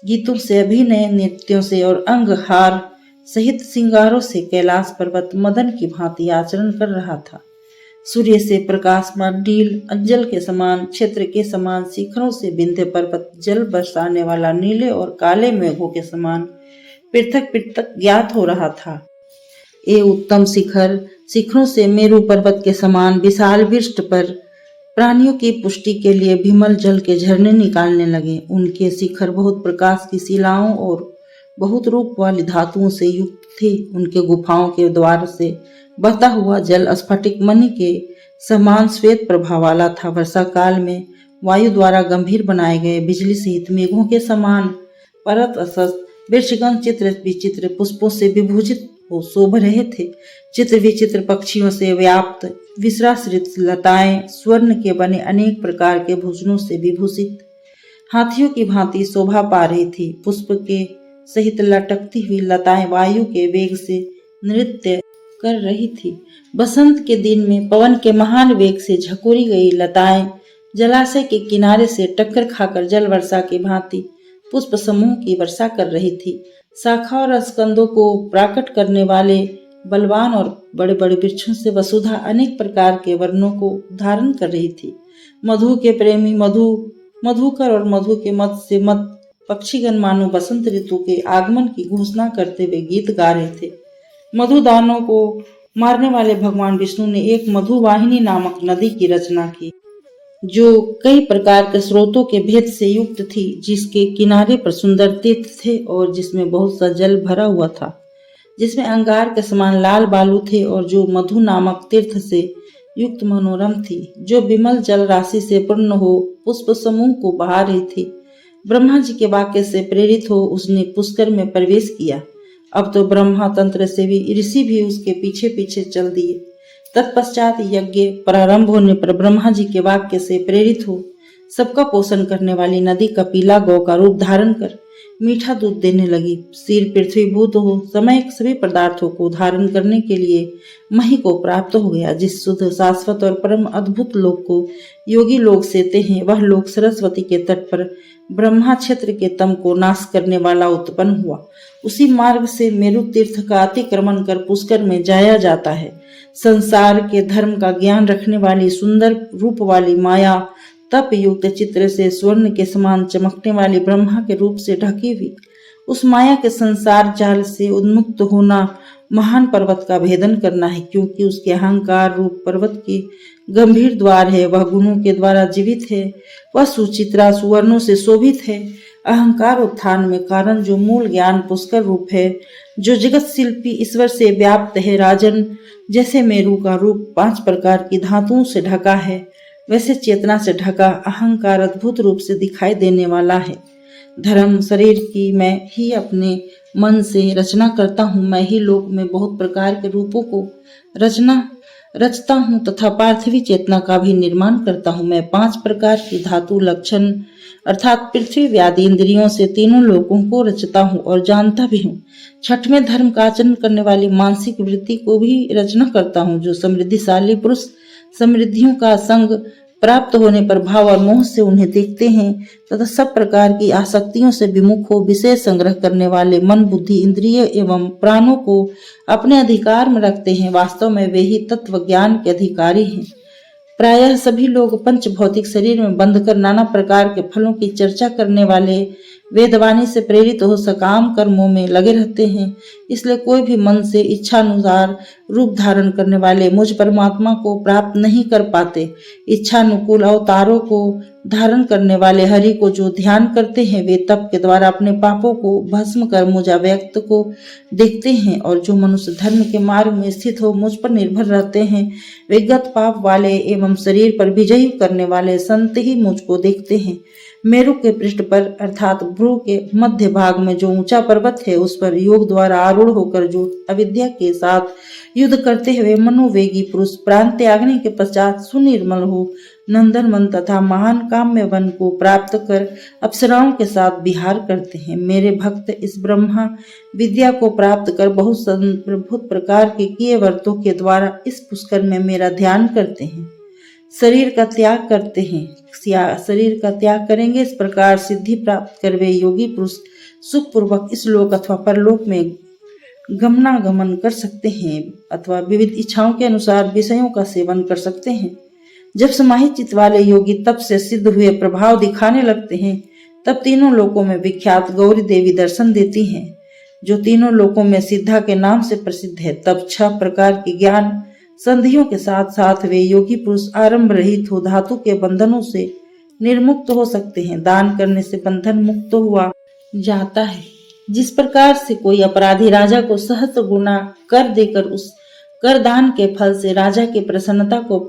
गीतों से, अभिनय नृत्यों से और अंगहार सहित श्रृंगारों से कैलाश पर्वत मदन की भांति आचरण कर रहा था। सूर्य से प्रकाशमान नील अंजल के समान क्षेत्र के समान शिखरों से विंध्य पर्वत जल बरसाने वाला नीले और काले मेघों के समान पृथक पृथक ज्ञात हो रहा था। ये उत्तम शिखरों से मेरु पर्वत के समान विशाल विष्ट पर प्राणियों की पुष्टि के लिए विमल जल के झरने निकालने लगे। उनके शिखर बहुत प्रकाश की शिलाओं और बहुत रूप वाली धातुओं से युक्त थे। उनके गुफाओं के द्वार से बहता हुआ जल स्फटिक मणि के समान श्वेत प्रभाव वाला था। वर्षा काल में वायु द्वारा गंभीर बनाए गए बिजली सहित मेघों के समान परत असत वृक्षगण चित्र विचित्र पुष्पों से विभूषित हो शोभ रहे थे। चित्र विचित्र पक्षियों से व्याप्त विश्राश्रित लताएं स्वर्ण के बने अनेक प्रकार के भूषणों से विभूषित हाथियों की भांति शोभा पा रही थी। पुष्प के सहित लटकती हुई लताएं वायु के वेग से नृत्य कर रही थी। बसंत के दिन में पवन के महान वेग से झकोरी गई लताएं जलाशय के किनारे से टक्कर खाकर जल वर्षा की भांति पुष्प समूह की वर्षा कर रही थी। शाखा और स्कंदों को प्राकट करने वाले बलवान और बड़े बड़े वृक्षों से वसुधा अनेक प्रकार के वर्णों को धारण कर रही थी। मधु के प्रेमी मधुकर और मधु के मत से मत पक्षीगण मानो बसंत ऋतु के आगमन की घोषणा करते हुए गीत गा रहे थे। मधुदानों को मारने वाले भगवान विष्णु ने एक मधुवाहिनी नामक नदी की रचना की, जो कई प्रकार के स्रोतों के भेद से युक्त थी, जिसके किनारे पर सुंदर तीर्थ थे और जिसमें बहुत सा जल भरा हुआ था, जिसमें अंगार के समान लाल बालू थे और जो मधु नामक तीर्थ से युक्त मनोरम थी, जो विमल जल राशि से पूर्ण हो पुष्प समूह को बहा रही थी। ब्रह्मा जी के वाक्य से प्रेरित हो उसने पुष्कर में प्रवेश किया। अब तो ब्रह्मा तंत्र से भी ऋषि भी उसके पीछे पीछे चल दिए। तत्पश्चात यज्ञ प्रारंभ होने पर ब्रह्मा जी के वाक्य से प्रेरित हो सबका पोषण करने वाली नदी कपिला गौ का रूप धारण कर मीठा दूध देने लगी। सिर पृथ्वीभूत हो समय सभी पदार्थों को धारण करने के लिए मही को प्राप्त हो गया। जिस शुद्ध शाश्वत और परम अद्भुत लोक को योगी लोग सेते हैं, वह लोक सरस्वती के तट पर ब्रह्मा क्षेत्र के तम को नाश करने वाला उत्पन्न हुआ। उसी मार्ग से मेरु तीर्थ का अतिक्रमण कर पुष्कर में जाया जाता है। संसार के धर्म का ज्ञान रखने वाली सुंदर रूप वाली माया तप युक्त चित्र से स्वर्ण के समान चमकने वाली ब्रह्मा के रूप से ढकी हुई उस माया के संसार जाल से उन्मुक्त होना महान पर्वत का भेदन करना है, क्योंकि उसके अहंकार रूप पर्वत के गंभीर द्वार है, वह गुणों के द्वारा जीवित है, वह सुचित्रा सुवर्णों से शोभित है। अहंकार उत्थान में कारण जो मूल ज्ञान पुष्कर रूप है, जो जगत शिल्पी ईश्वर से व्याप्त है। राजन, जैसे मेरू का रूप 5 प्रकार की धातुओं से ढका है, वैसे चेतना से ढका अहंकार अद्भुत रूप से दिखाई देने वाला है। धर्म शरीर की मैं ही अपने मन से रचना करता हूँ, मैं ही लोक में बहुत प्रकार के रूपों को रचता हूँ तथा पार्थिवी चेतना का भी निर्माण करता हूँ। मैं 5 प्रकार की धातु लक्षण अर्थात पृथ्वी व्याधि इंद्रियों से तीनों लोकों को रचता हूँ और जानता भी हूँ। 6वें धर्म का आचरण करने वाली मानसिक वृत्ति को भी रचना करता हूँ। जो समृद्धिशाली पुरुष समृद्धियों का संग प्राप्त होने पर भाव और मोह से उन्हें देखते हैं तथा सब प्रकार की आसक्तियों से विमुख हो विषय संग्रह करने वाले मन बुद्धि इंद्रिय एवं प्राणों को अपने अधिकार में रखते हैं, वास्तव में वे ही तत्व ज्ञान के अधिकारी हैं। प्रायः सभी लोग पंच भौतिक शरीर में बंध कर नाना प्रकार के फलों की चर्चा करने वाले वेदवाणी से प्रेरित हो सकाम कर्मों में लगे रहते हैं। इसलिए कोई भी मन से इच्छानुसार रूप धारण करने वाले मुझ परमात्मा को प्राप्त नहीं कर पाते। इच्छानुकूल अवतारों को धारण करने वाले हरि को जो ध्यान करते हैं, वे तप के द्वारा अपने पापों को भस्म कर मुझ अव्यक्त को देखते हैं। और जो मनुष्य धर्म के मार्ग में स्थित हो मुझ पर निर्भर रहते हैं, वे गत पाप वाले एवं शरीर पर विजयी करने वाले संत ही मुझको देखते हैं। मेरु के पृष्ठ पर अर्थात भ्रू के मध्य भाग में जो ऊंचा पर्वत है, उस पर योग द्वारा आरूढ़ होकर जो अविद्या के साथ युद्ध करते हुए मनोवेगी पुरुष प्राण त्यागने के पश्चात सुनिर्मल हो नंदनवन तथा महान काम्य वन को प्राप्त कर अप्सराओं के साथ विहार करते हैं। मेरे भक्त इस ब्रह्मा विद्या को प्राप्त कर बहुत प्रकार के किए व्रतों के द्वारा इस पुष्कर में मेरा ध्यान करते हैं, शरीर का त्याग करते हैं। शरीर का त्याग करेंगे, इस प्रकार सिद्धि प्राप्त कर वे योगी पुरुष सुखपूर्वक इस लोक अथवा परलोक में गमनागमन कर सकते हैं अथवा विविध इच्छाओं के अनुसार विषयों का सेवन कर सकते हैं। जब समाहित चित्त वाले योगी तप से सिद्ध हुए प्रभाव दिखाने लगते हैं, तब तीनों लोकों में विख्यात गौरी देवी दर्शन देती हैं, जो तीनों लोकों में सिद्धा के नाम से प्रसिद्ध है। तब 6 प्रकार के ज्ञान संधियों के साथ साथ वे योगी पुरुष आरंभ रहित हो धातु के बंधनों से निर्मुक्त हो सकते हैं। दान करने से बंधन मुक्त हुआ जाता है। जिस प्रकार से कोई अपराधी राजा को सहस्त्र गुना कर देकर उस कर दान के फल से राजा की प्रसन्नता को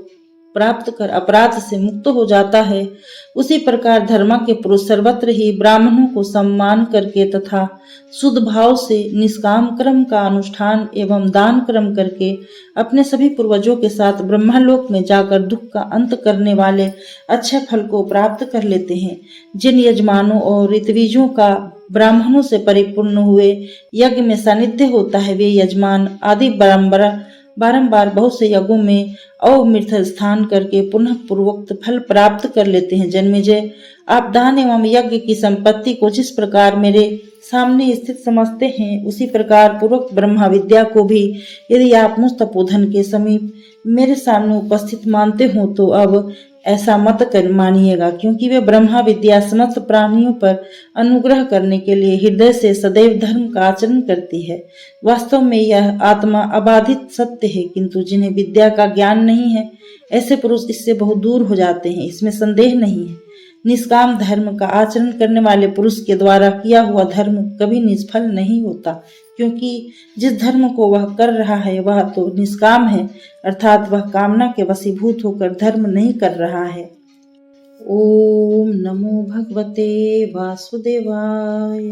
प्राप्त कर अपराध से मुक्त हो जाता है, उसी प्रकार धर्मा के पुरुष सर्वत्र ही ब्राह्मणों को सम्मान करके तथा शुद्ध भाव से निष्काम कर्म का अनुष्ठान एवं दान कर्म करके अपने सभी पूर्वजों के साथ ब्रह्मलोक में जाकर दुख का अंत करने वाले अच्छे फल को प्राप्त कर लेते हैं। जिन यजमानों और ऋत्विजों का ब्राह्मणों से परिपूर्ण हुए यज्ञ में सानिध्य होता है, वे यजमान आदि बारंबार बहुत से यज्ञों में अवमृत स्थान करके पुनः पूर्वोक्त फल प्राप्त कर लेते हैं। जन्मेजय, आप दान एवं यज्ञ की संपत्ति को जिस प्रकार मेरे सामने स्थित समझते हैं, उसी प्रकार पूर्वोक्त ब्रह्मा विद्या को भी यदि आप मुझ तपोधन के समीप मेरे सामने उपस्थित मानते हो, तो अब ऐसा मत कर मानिएगा, क्योंकि वे ब्रह्मा विद्या समस्त प्राणियों पर अनुग्रह करने के लिए हृदय से सदैव धर्म का आचरण करती है। वास्तव में यह आत्मा अबाधित सत्य है, किंतु जिन्हें विद्या का ज्ञान नहीं है, ऐसे पुरुष इससे बहुत दूर हो जाते हैं, इसमें संदेह नहीं है। निष्काम धर्म का आचरण करने वाले पुरुष के द्वारा किया हुआ धर्म कभी निष्फल नहीं होता, क्योंकि जिस धर्म को वह कर रहा है वह तो निष्काम है, अर्थात वह कामना के वशीभूत होकर धर्म नहीं कर रहा है। ओम नमो भगवते वासुदेवाय।